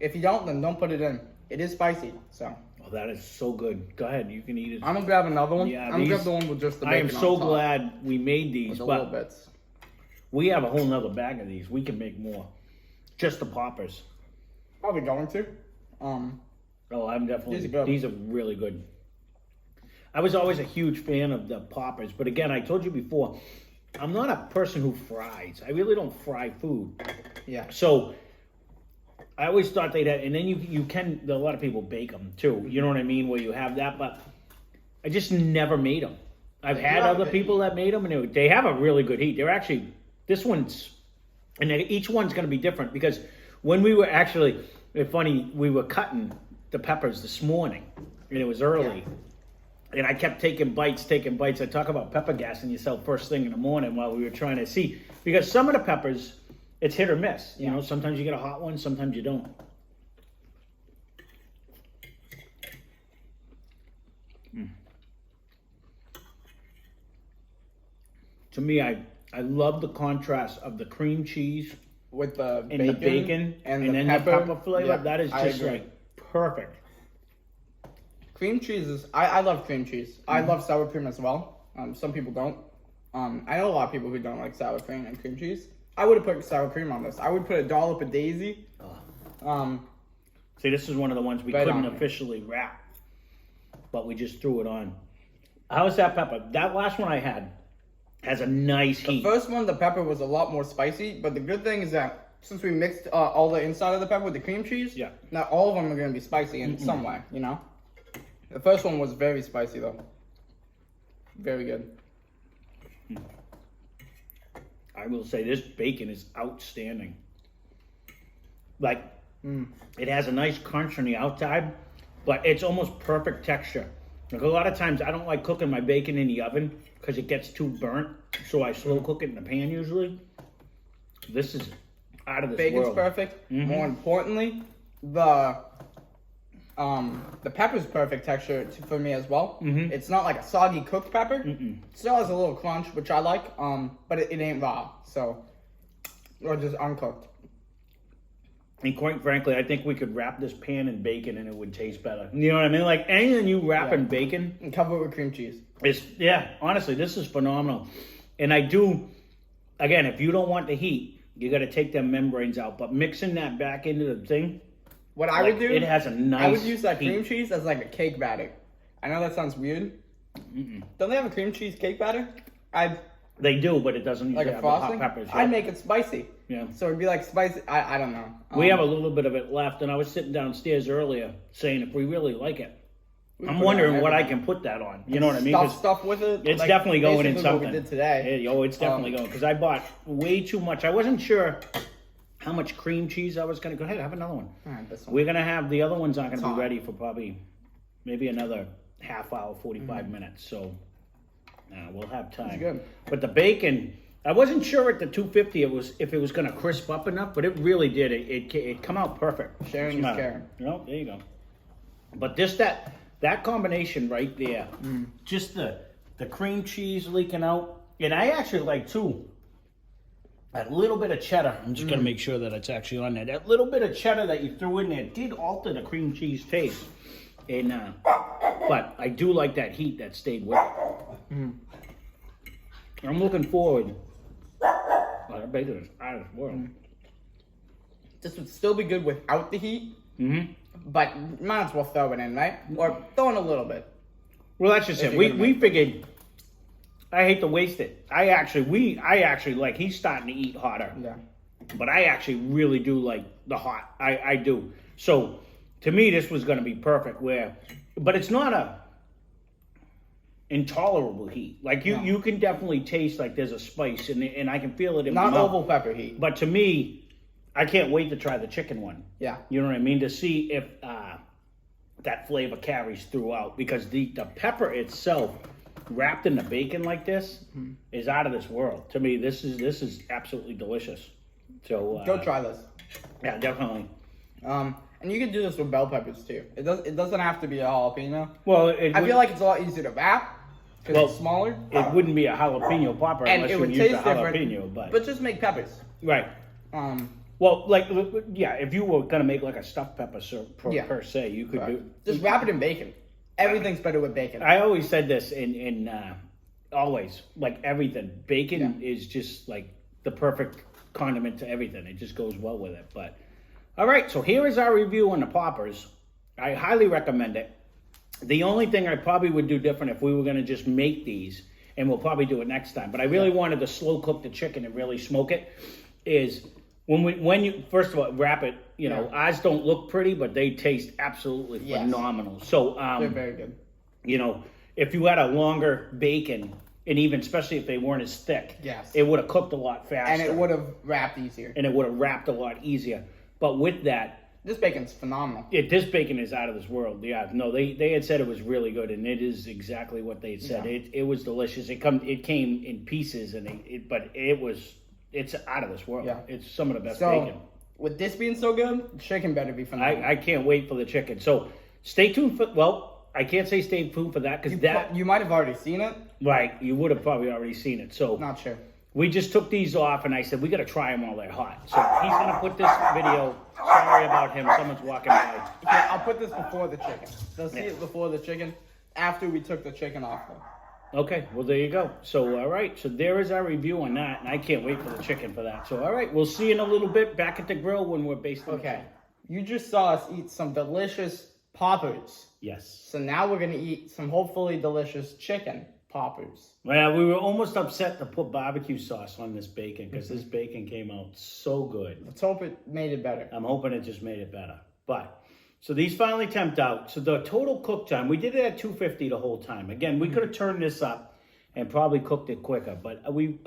[SPEAKER 1] If you don't, then don't put it in. It is spicy, so.
[SPEAKER 2] Oh, that is so good. Go ahead, you can eat it.
[SPEAKER 1] I'm gonna grab another one.
[SPEAKER 2] Yeah,
[SPEAKER 1] I'm gonna grab the one with just the
[SPEAKER 2] I am
[SPEAKER 1] bacon
[SPEAKER 2] so
[SPEAKER 1] on top.
[SPEAKER 2] glad we made these,
[SPEAKER 1] With the little
[SPEAKER 2] but
[SPEAKER 1] bits.
[SPEAKER 2] we have a whole nother bag of these. We can make more. Just the poppers.
[SPEAKER 1] Probably going to.
[SPEAKER 2] Oh, I'm definitely.
[SPEAKER 1] These are good.
[SPEAKER 2] These are really good. I was always a huge fan of the poppers, but again, I told you before, I'm not a person who fries. I really don't fry food.
[SPEAKER 1] Yeah.
[SPEAKER 2] So I always thought they'd have, and then you can. A lot of people bake them too. You know what I mean? Where you have that, but I just never made them. I've had other people that made them, and they have a really good heat. They're actually, this one's, and each one's going to be different because when we were actually, it's funny, we were cutting the peppers this morning, and it was early. And I kept taking bites. I talk about pepper gassing yourself first thing in the morning while we were trying to see. Because some of the peppers, it's hit or miss. You know, sometimes you get a hot one, sometimes you don't. To me, I love the contrast of the cream cheese
[SPEAKER 1] with the
[SPEAKER 2] and the bacon and then the pepper flavor. Yeah, that is just like perfect.
[SPEAKER 1] Cream cheese is, I love cream cheese. I love sour cream as well. Some people don't. I know a lot of people who don't like sour cream and cream cheese. I would have put sour cream on this. I would put a dollop of Daisy.
[SPEAKER 2] See, this is one of the ones we couldn't officially wrap, but we just threw it on. How's that pepper? That last one I had has a nice heat.
[SPEAKER 1] The first one, the pepper was a lot more spicy, but the good thing is that since we mixed all the inside of the pepper with the cream cheese, now all of them are going to be spicy in some way, you know? The first one was very spicy though. Very good.
[SPEAKER 2] I will say this bacon is outstanding. Like, it has a nice crunch on the outside, but it's almost perfect texture. Like a lot of times I don't like cooking my bacon in the oven because it gets too burnt, so I slow cook it in the pan usually. This is out of this
[SPEAKER 1] Bacon's
[SPEAKER 2] world.
[SPEAKER 1] perfect. More importantly, the pepper's perfect texture for me as well. It's not like a soggy cooked pepper. It still has a little crunch, which I like, but it ain't raw, so, or just uncooked.
[SPEAKER 2] And quite frankly, I think we could wrap this pan in bacon and it would taste better. You know what I mean? Like anything you wrap in bacon.
[SPEAKER 1] And cover it with cream cheese.
[SPEAKER 2] Honestly, this is phenomenal. And I do, again, if you don't want the heat, you got to take them membranes out. But mixing that back into the thing,
[SPEAKER 1] what I would do,
[SPEAKER 2] it has a nice
[SPEAKER 1] I would use that
[SPEAKER 2] heat.
[SPEAKER 1] cream cheese as like a cake batter. I know that sounds weird. Don't they have a cream cheese cake batter?
[SPEAKER 2] They do, but it doesn't
[SPEAKER 1] like
[SPEAKER 2] usually
[SPEAKER 1] a
[SPEAKER 2] have the hot
[SPEAKER 1] frosting.
[SPEAKER 2] peppers.
[SPEAKER 1] I'd make it spicy.
[SPEAKER 2] Yeah.
[SPEAKER 1] So it'd be like spicy. I don't know.
[SPEAKER 2] We have a little bit of it left, and I was sitting downstairs earlier saying if we really like it, I'm wondering what I can put that on. You know what I mean?
[SPEAKER 1] Stuff with it.
[SPEAKER 2] It's like, definitely going in something.
[SPEAKER 1] What we did today.
[SPEAKER 2] It's definitely going because I bought way too much. I wasn't sure how much cream cheese I was going to go ahead. Have another one.
[SPEAKER 1] All right, this one.
[SPEAKER 2] We're going to have the other ones aren't going to be ready for probably maybe another half hour, 45 minutes. So we'll have time.
[SPEAKER 1] It's good.
[SPEAKER 2] But the bacon, I wasn't sure at the 250 if it was going to crisp up enough, but it really did. It come out perfect.
[SPEAKER 1] Sharing is caring.
[SPEAKER 2] No, there you go. But just that combination right there, just the cream cheese leaking out, and I actually like too a little bit of cheddar. I'm just gonna make sure that it's actually on there. That little bit of cheddar that you threw in there did alter the cream cheese taste, and but I do like that heat that stayed with it. I'm looking forward. Oh, that bacon is out of this world.
[SPEAKER 1] This would still be good without the heat. But might as well throw it in, right? Or throw in a little bit.
[SPEAKER 2] Well, that's just it. We figured. I hate to waste it. I actually like. He's starting to eat hotter.
[SPEAKER 1] Yeah.
[SPEAKER 2] But I actually really do like the hot. I do. So to me, this was going to be perfect. But it's not a intolerable heat. Like you can definitely taste like there's a spice, and I can feel it in my mouth.
[SPEAKER 1] Not oval pepper heat.
[SPEAKER 2] But to me, I can't wait to try the chicken one.
[SPEAKER 1] Yeah.
[SPEAKER 2] You know what I mean? To see if that flavor carries throughout, because the pepper itself, wrapped in the bacon like this, is out of this world. To me, this is absolutely delicious. So
[SPEAKER 1] go try this.
[SPEAKER 2] Yeah, definitely.
[SPEAKER 1] And you can do this with bell peppers too. It doesn't have to be a jalapeno.
[SPEAKER 2] Well,
[SPEAKER 1] I feel like it's a lot easier to wrap because it's smaller.
[SPEAKER 2] It wouldn't be a jalapeno popper
[SPEAKER 1] and
[SPEAKER 2] unless
[SPEAKER 1] it
[SPEAKER 2] you
[SPEAKER 1] would
[SPEAKER 2] use
[SPEAKER 1] taste
[SPEAKER 2] the jalapeno,
[SPEAKER 1] but just make peppers.
[SPEAKER 2] Right. Well, like, yeah, if you were gonna make like a stuffed pepper per se, you could do.
[SPEAKER 1] Just wrap it in bacon. Everything's better with bacon.
[SPEAKER 2] I always said this in always, like everything. Bacon is just like the perfect condiment to everything. It just goes well with it. But all right, so here is our review on the poppers. I highly recommend it. The only thing I probably would do different if we were gonna just make these, and we'll probably do it next time, but I really wanted to slow cook the chicken and really smoke it, is when you first of all wrap it, you know, ours don't look pretty, but they taste absolutely phenomenal. So
[SPEAKER 1] they're very good.
[SPEAKER 2] You know, if you had a longer bacon, and even especially if they weren't as thick,
[SPEAKER 1] Yes.
[SPEAKER 2] it would have cooked a lot faster.
[SPEAKER 1] And it would have wrapped easier.
[SPEAKER 2] And it would have wrapped a lot easier. But with that,
[SPEAKER 1] This bacon's phenomenal.
[SPEAKER 2] this bacon is out of this world. Yeah, no, they had said it was really good, and it is exactly what they had said.
[SPEAKER 1] Yeah.
[SPEAKER 2] It was delicious. It came in pieces, and it's out of this world.
[SPEAKER 1] Yeah.
[SPEAKER 2] It's some of the best
[SPEAKER 1] So,
[SPEAKER 2] bacon.
[SPEAKER 1] with this being so good, chicken better be phenomenal.
[SPEAKER 2] I can't wait for the chicken. So stay tuned for. Well, I can't say stay tuned for that because
[SPEAKER 1] You might have already seen it.
[SPEAKER 2] right. You would have probably already seen it. So
[SPEAKER 1] Not sure.
[SPEAKER 2] we just took these off, and I said we got to try them while they're hot. So he's gonna put this video. Sorry about him. Someone's walking by.
[SPEAKER 1] Okay, I'll put this before the chicken. They'll see it before the chicken, after we took the chicken off though.
[SPEAKER 2] Okay, well there you go. So all right, so there is our review on that, and I can't wait for the chicken for that. So all right, we'll see you in a little bit back at the grill when we're basting.
[SPEAKER 1] Okay, you just saw us eat some delicious poppers.
[SPEAKER 2] Yes.
[SPEAKER 1] So now we're gonna eat some hopefully delicious chicken poppers.
[SPEAKER 2] Well, we were almost upset to put barbecue sauce on this bacon because this bacon came out so good.
[SPEAKER 1] Let's hope it made it better.
[SPEAKER 2] I'm hoping it just made it better. But so these finally temped out. So the total cook time, we did it at 250 the whole time. Again, we could have turned this up and probably cooked it quicker. But we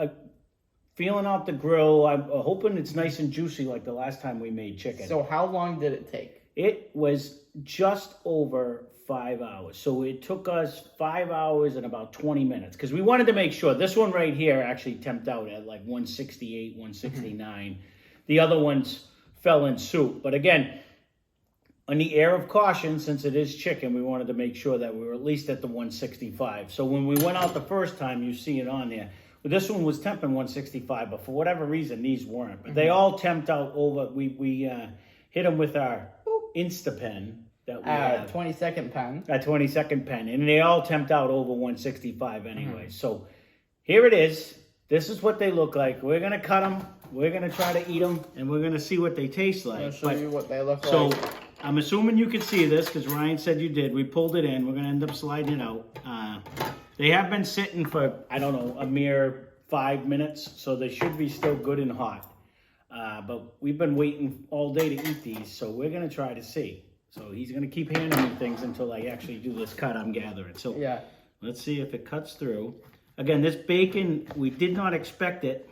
[SPEAKER 2] feeling out the grill. I'm hoping it's nice and juicy like the last time we made chicken.
[SPEAKER 1] So how long did it take?
[SPEAKER 2] It was just over 5 hours. So it took us 5 hours and about 20 minutes because we wanted to make sure. This one right here actually temped out at like 168, 169. The other ones fell in soup. But again, on the air of caution, since it is chicken, we wanted to make sure that we were at least at the 165. So when we went out the first time, you see it on there. But this one was temping 165, but for whatever reason, these weren't. But they all temped out over. We hit them with our Instapen that we have.
[SPEAKER 1] 20-second pen.
[SPEAKER 2] A 20-second pen. And they all temped out over 165 anyway. So here it is. This is what they look like. We're going to cut them. We're going to try to eat them. And we're going to see what they taste like.
[SPEAKER 1] I'll show you what they look
[SPEAKER 2] So
[SPEAKER 1] like.
[SPEAKER 2] I'm assuming you can see this because Ryan said you did. We pulled it in. We're going to end up sliding it out. They have been sitting for, I don't know, a mere 5 minutes. So they should be still good and hot. But we've been waiting all day to eat these. So we're going to try to see. So he's going to keep handing me things until I actually do this cut, I'm gathering. So
[SPEAKER 1] Yeah.
[SPEAKER 2] let's see if it cuts through. Again, this bacon, we did not expect it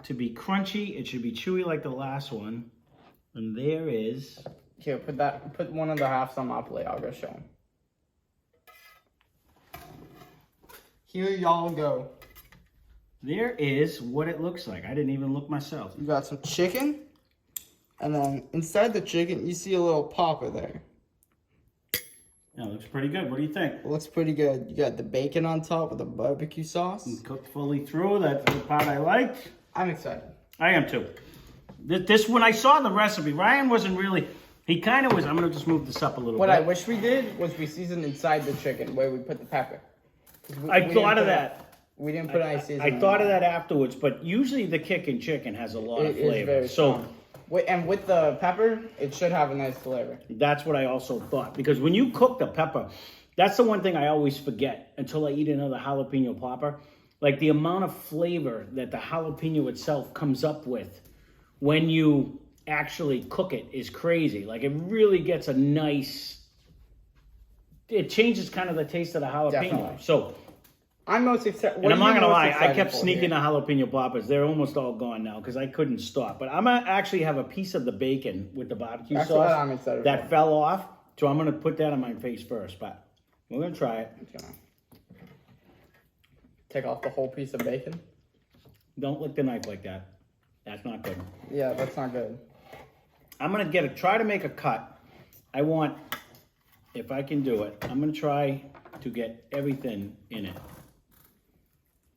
[SPEAKER 2] to be crunchy. It should be chewy like the last one. And there is...
[SPEAKER 1] Here, put one of the halves on my plate. I'll go show him. Here y'all go.
[SPEAKER 2] There is what it looks like. I didn't even look myself.
[SPEAKER 1] You got some chicken. And then inside the chicken, you see a little popper there.
[SPEAKER 2] That looks pretty good. What do you think?
[SPEAKER 1] It looks pretty good. You got the bacon on top with the barbecue sauce.
[SPEAKER 2] Cooked fully through. That's the part I liked.
[SPEAKER 1] I'm excited.
[SPEAKER 2] I am too. This when I saw the recipe, Ryan wasn't really... He kind of was... I'm going to just move this up a little
[SPEAKER 1] What
[SPEAKER 2] bit.
[SPEAKER 1] I wish we did was we seasoned inside the chicken where we put the pepper.
[SPEAKER 2] I thought of that.
[SPEAKER 1] We didn't put any seasoning.
[SPEAKER 2] I thought of that afterwards, but usually the kicking chicken has a lot of
[SPEAKER 1] It is
[SPEAKER 2] flavor.
[SPEAKER 1] very
[SPEAKER 2] So
[SPEAKER 1] strong. And with the pepper, it should have a nice flavor.
[SPEAKER 2] that's what I also thought. Because when you cook the pepper, that's the one thing I always forget until I eat another jalapeno popper. Like the amount of flavor that the jalapeno itself comes up with when you actually cook it is crazy. Like it really gets a nice... It changes kind of the taste of the jalapeno.
[SPEAKER 1] Definitely.
[SPEAKER 2] So...
[SPEAKER 1] I'm most excited.
[SPEAKER 2] And I'm not gonna lie, I kept sneaking the jalapeno poppers. They're almost all gone now because I couldn't stop. But I'm gonna actually have a piece of the bacon with the barbecue
[SPEAKER 1] That's what
[SPEAKER 2] sauce
[SPEAKER 1] I'm excited
[SPEAKER 2] that
[SPEAKER 1] for.
[SPEAKER 2] fell off. So I'm gonna put that on my face first. But we're gonna try it.
[SPEAKER 1] Take off the whole piece of bacon.
[SPEAKER 2] Don't lick the knife like that. That's not good.
[SPEAKER 1] Yeah, that's not good.
[SPEAKER 2] I'm gonna try to make a cut. I want, if I can do it, I'm gonna try to get everything in it.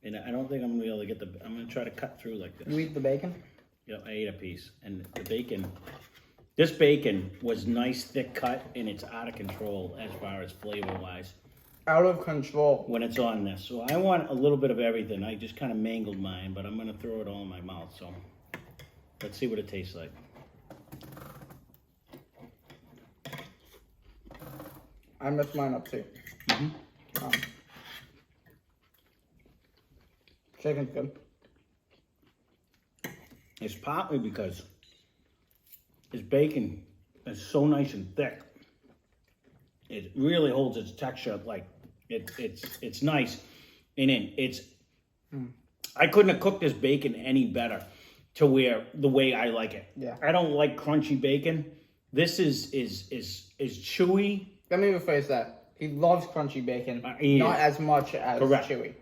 [SPEAKER 2] And I don't think I'm gonna be able to get I'm gonna try to cut through like this.
[SPEAKER 1] You eat the bacon?
[SPEAKER 2] Yep, I ate a piece. And the bacon, this bacon was nice, thick cut, and it's out of control as far as flavor-wise
[SPEAKER 1] Out of control.
[SPEAKER 2] when it's on this. So I want a little bit of everything. I just kind of mangled mine, but I'm going to throw it all in my mouth. So let's see what it tastes like.
[SPEAKER 1] I messed mine up too. Chicken's good.
[SPEAKER 2] It's partly because this bacon is so nice and thick. It really holds its texture like It's nice. And I couldn't have cooked this bacon any better to where the way I like it.
[SPEAKER 1] Yeah.
[SPEAKER 2] I don't like crunchy bacon. This is chewy.
[SPEAKER 1] Let me rephrase that. He loves crunchy bacon,
[SPEAKER 2] Yeah.
[SPEAKER 1] not as much as
[SPEAKER 2] Correct.
[SPEAKER 1] chewy.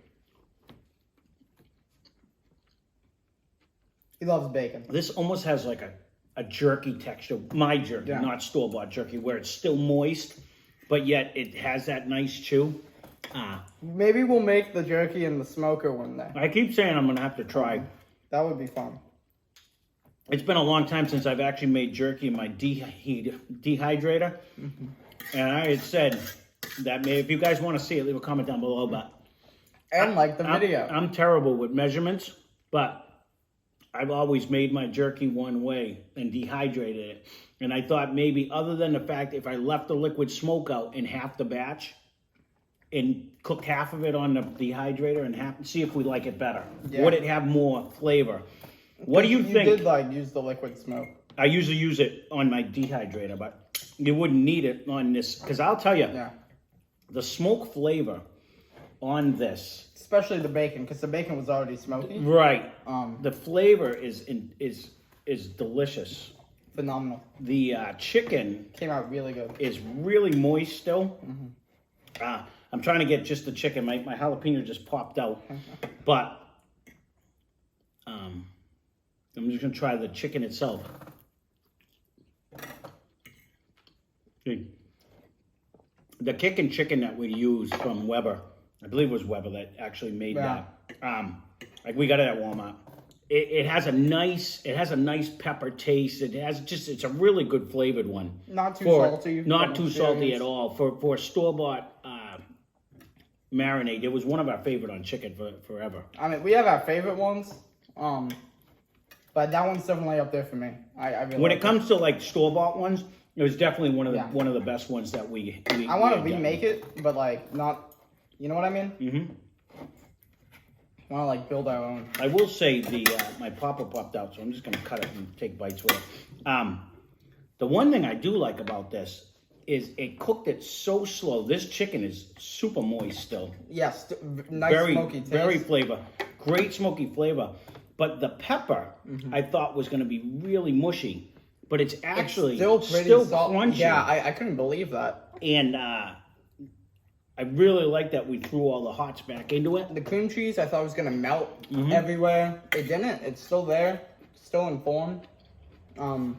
[SPEAKER 1] He loves bacon.
[SPEAKER 2] This almost has like a jerky texture. My jerky,
[SPEAKER 1] Yeah.
[SPEAKER 2] not store-bought jerky, where it's still moist, but yet it has that nice chew.
[SPEAKER 1] Maybe we'll make the jerky in the smoker one day.
[SPEAKER 2] I keep saying I'm gonna have to try.
[SPEAKER 1] That would be fun.
[SPEAKER 2] It's been a long time since I've actually made jerky in my dehydrator. And I had said that if you guys want to see it, leave a comment down below. But
[SPEAKER 1] And like the video.
[SPEAKER 2] I'm terrible with measurements, but I've always made my jerky one way and dehydrated it. And I thought maybe other than the fact if I left the liquid smoke out in half the batch and cooked half of it on the dehydrator and see if we like it better.
[SPEAKER 1] Yeah.
[SPEAKER 2] Would it have more flavor? What do you think?
[SPEAKER 1] You did like use the liquid smoke.
[SPEAKER 2] I usually use it on my dehydrator, but you wouldn't need it on this. Because I'll tell you,
[SPEAKER 1] Yeah.
[SPEAKER 2] the smoke flavor on this.
[SPEAKER 1] Especially the bacon, because the bacon was already smoky.
[SPEAKER 2] Right. The flavor is delicious.
[SPEAKER 1] Phenomenal.
[SPEAKER 2] The chicken
[SPEAKER 1] Came out really good.
[SPEAKER 2] is really moist still. I'm trying to get just the chicken. My jalapeno just popped out. But I'm just going to try the chicken itself. See, the kickin' chicken that we use from Weber, I believe it was Weber that actually made that. Like we got it at Walmart. It has a nice pepper taste. It's a really good flavored one.
[SPEAKER 1] Not too salty.
[SPEAKER 2] Not too salty at all. For store-bought marinade, it was one of our favorite on chicken forever.
[SPEAKER 1] I mean, we have our favorite ones. But that one's definitely up there for me. I really
[SPEAKER 2] When
[SPEAKER 1] like
[SPEAKER 2] it comes to like store-bought ones, it was definitely one of the best ones that we
[SPEAKER 1] I want to
[SPEAKER 2] had done.
[SPEAKER 1] remake it, but like not, you know what I mean?
[SPEAKER 2] Mm-hmm.
[SPEAKER 1] I want to like build our own.
[SPEAKER 2] I will say my popper popped out, so I'm just gonna cut it and take bites with it. The one thing I do like about this is it cooked it so slow. This chicken is super moist still.
[SPEAKER 1] Yes, nice smoky taste.
[SPEAKER 2] Very flavor, great smoky flavor. But the pepper I thought was gonna be really mushy, but it's actually
[SPEAKER 1] still pretty
[SPEAKER 2] crunchy.
[SPEAKER 1] Yeah, I couldn't believe that.
[SPEAKER 2] And I really like that we threw all the hots back into it.
[SPEAKER 1] The cream cheese I thought was gonna melt everywhere. It didn't. It's still there, still in form. And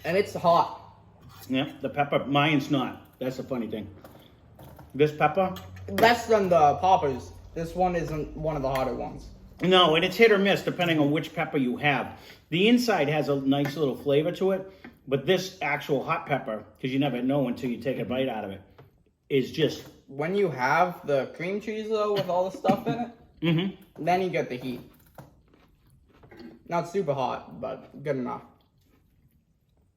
[SPEAKER 1] it's hot.
[SPEAKER 2] Yeah, the pepper, mine's not. That's the funny thing. This pepper?
[SPEAKER 1] Less than the poppers. This one isn't one of the hotter ones.
[SPEAKER 2] No, and it's hit or miss depending on which pepper you have. The inside has a nice little flavor to it, but this actual hot pepper, because you never know until you take a bite out of it, is just...
[SPEAKER 1] When you have the cream cheese though, with all the stuff in it, then you get the heat. Not super hot, but good enough.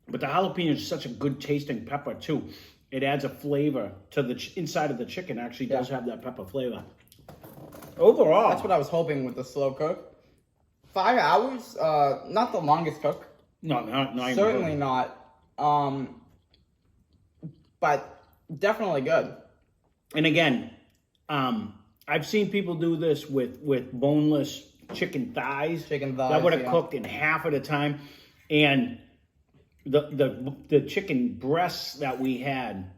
[SPEAKER 2] But the jalapeno is such a good tasting pepper too. It adds a flavor to the inside of the chicken. Actually does have that pepper flavor. Overall,
[SPEAKER 1] That's what I was hoping with the slow cook. 5 hours, not the longest cook.
[SPEAKER 2] No, not even
[SPEAKER 1] Certainly
[SPEAKER 2] good.
[SPEAKER 1] not. But definitely good.
[SPEAKER 2] And again, I've seen people do this with boneless chicken thighs.
[SPEAKER 1] Chicken thighs,
[SPEAKER 2] that would have
[SPEAKER 1] yeah.
[SPEAKER 2] cooked in half of the time. And the chicken breasts that we had,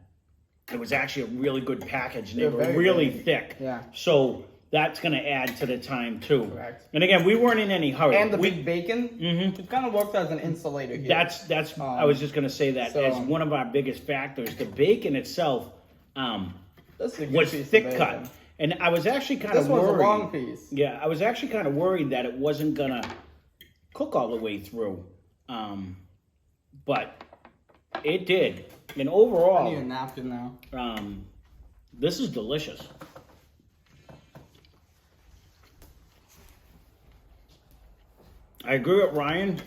[SPEAKER 2] it was actually a really good package, and they were
[SPEAKER 1] very
[SPEAKER 2] really
[SPEAKER 1] good.
[SPEAKER 2] thick.
[SPEAKER 1] Yeah.
[SPEAKER 2] So that's going to add to the time too.
[SPEAKER 1] Correct.
[SPEAKER 2] And again, we weren't in any hurry.
[SPEAKER 1] And the big bacon, it kind of works as an insulator here.
[SPEAKER 2] That's I was just going to say that as one of our biggest factors. The bacon itself
[SPEAKER 1] This is a good
[SPEAKER 2] was
[SPEAKER 1] piece of
[SPEAKER 2] thick
[SPEAKER 1] bacon.
[SPEAKER 2] cut, and I was actually kind
[SPEAKER 1] This
[SPEAKER 2] of
[SPEAKER 1] one's
[SPEAKER 2] worried.
[SPEAKER 1] a long piece.
[SPEAKER 2] Yeah, I was actually kind of worried that it wasn't gonna cook all the way through, but it did. And
[SPEAKER 1] I
[SPEAKER 2] overall,
[SPEAKER 1] need a napkin now.
[SPEAKER 2] this is delicious. I agree with Ryan.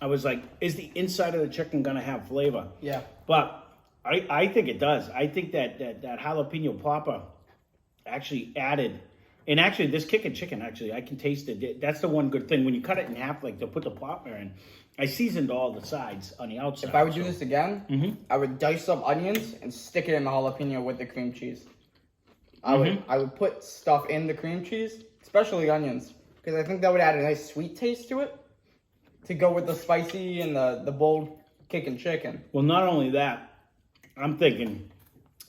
[SPEAKER 2] I was like, is the inside of the chicken gonna have flavor?
[SPEAKER 1] Yeah.
[SPEAKER 2] But I think it does. I think that jalapeno popper actually added, and actually this kickin' chicken, actually, I can taste it. That's the one good thing. When you cut it in half, like to put the popper in, I seasoned all the sides on the outside.
[SPEAKER 1] If I would do this again, I would dice up onions and stick it in the jalapeno with the cream cheese. I would put stuff in the cream cheese, especially onions, because I think that would add a nice sweet taste to it to go with the spicy and the bold kicking chicken.
[SPEAKER 2] Well, not only that, I'm thinking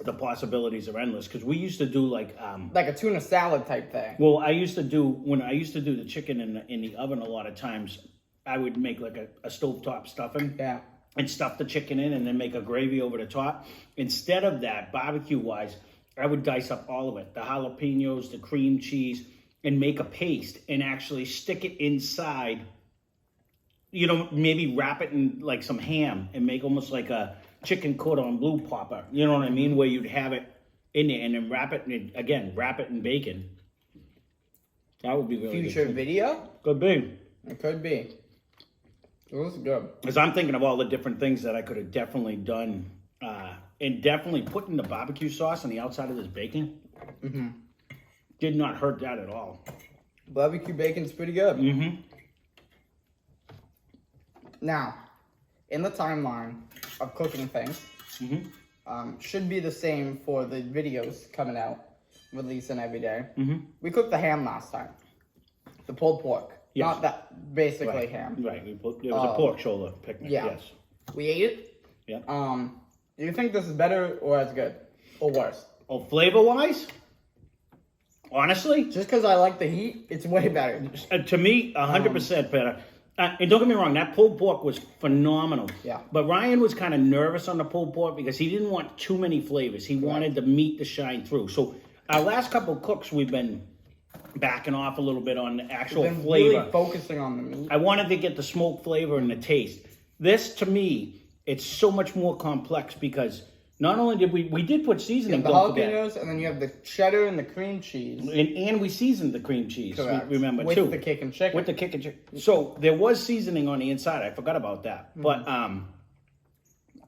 [SPEAKER 2] the possibilities are endless because we used to do like
[SPEAKER 1] a tuna salad type thing.
[SPEAKER 2] Well, when I used to do the chicken in the oven, a lot of times I would make like a stovetop stuffing.
[SPEAKER 1] Yeah.
[SPEAKER 2] And stuff the chicken in and then make a gravy over the top. Instead of that, barbecue-wise, I would dice up all of it. The jalapenos, the cream cheese, and make a paste and actually stick it inside. You know, maybe wrap it in like some ham and make almost like a chicken cordon bleu popper. You know what I mean? Where you'd have it in there and then wrap it in bacon. That would be really
[SPEAKER 1] Future
[SPEAKER 2] good.
[SPEAKER 1] video?
[SPEAKER 2] Could be.
[SPEAKER 1] It could be. It was good.
[SPEAKER 2] Because I'm thinking of all the different things that I could have definitely done. And definitely putting the barbecue sauce on the outside of this bacon.
[SPEAKER 1] Mm-hmm.
[SPEAKER 2] Did not hurt that at all.
[SPEAKER 1] Barbecue bacon's pretty good.
[SPEAKER 2] Mm-hmm.
[SPEAKER 1] Now, in the timeline of cooking things, should be the same for the videos coming out, releasing every day. We cooked the ham last time. The pulled pork.
[SPEAKER 2] Yes.
[SPEAKER 1] Not that, basically ham.
[SPEAKER 2] Right. It was a pork shoulder picnic.
[SPEAKER 1] Yeah.
[SPEAKER 2] Yes.
[SPEAKER 1] We ate it.
[SPEAKER 2] Yeah.
[SPEAKER 1] Do you think this is better or as good? Or worse?
[SPEAKER 2] Oh, flavor-wise? Honestly?
[SPEAKER 1] Just because I like the heat, it's way better.
[SPEAKER 2] To me, 100% better. And don't get me wrong, that pulled pork was phenomenal.
[SPEAKER 1] Yeah.
[SPEAKER 2] But Ryan was kind of nervous on the pulled pork because he didn't want too many flavors. He wanted the meat to shine through. So our last couple of cooks, we've been backing off a little bit on the actual
[SPEAKER 1] Been
[SPEAKER 2] flavor.
[SPEAKER 1] really focusing on the meat.
[SPEAKER 2] I wanted to get the smoke flavor and the taste. This, to me, it's so much more complex because not only did we did put seasoning,
[SPEAKER 1] The
[SPEAKER 2] don't forget.
[SPEAKER 1] jalapenos, and then you have the cheddar and the cream cheese.
[SPEAKER 2] And we seasoned the cream cheese,
[SPEAKER 1] Correct.
[SPEAKER 2] remember,
[SPEAKER 1] With
[SPEAKER 2] too.
[SPEAKER 1] the kicking chicken.
[SPEAKER 2] With the kicking chicken. So there was seasoning on the inside. I forgot about that. But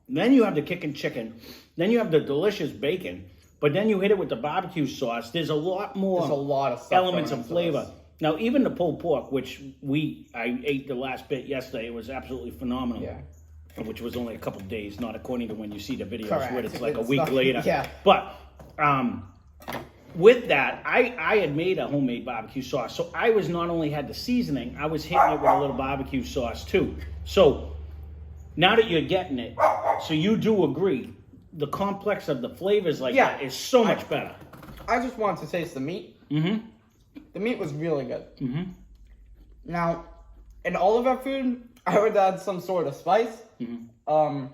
[SPEAKER 2] then you have the kicking chicken. Then you have the delicious bacon. But then you hit it with the barbecue sauce. There's a lot more
[SPEAKER 1] There's a lot of stuff
[SPEAKER 2] elements
[SPEAKER 1] going
[SPEAKER 2] of
[SPEAKER 1] into
[SPEAKER 2] flavor.
[SPEAKER 1] this.
[SPEAKER 2] Now, even the pulled pork, which I ate the last bit yesterday, it was absolutely phenomenal.
[SPEAKER 1] Yeah.
[SPEAKER 2] Which was only a couple days, not according to when you see the videos,
[SPEAKER 1] Correct.
[SPEAKER 2] where it's like a
[SPEAKER 1] It's
[SPEAKER 2] week
[SPEAKER 1] not-
[SPEAKER 2] later.
[SPEAKER 1] yeah.
[SPEAKER 2] But with that, I had made a homemade barbecue sauce. So I was not only had the seasoning, I was hitting it with a little barbecue sauce too. So now that you're getting it, so you do agree, the complex of the flavors like that is so much better.
[SPEAKER 1] I just wanted to taste the meat.
[SPEAKER 2] Mm-hmm.
[SPEAKER 1] The meat was really good.
[SPEAKER 2] Mm-hmm.
[SPEAKER 1] Now, in all of our food, I would add some sort of spice. And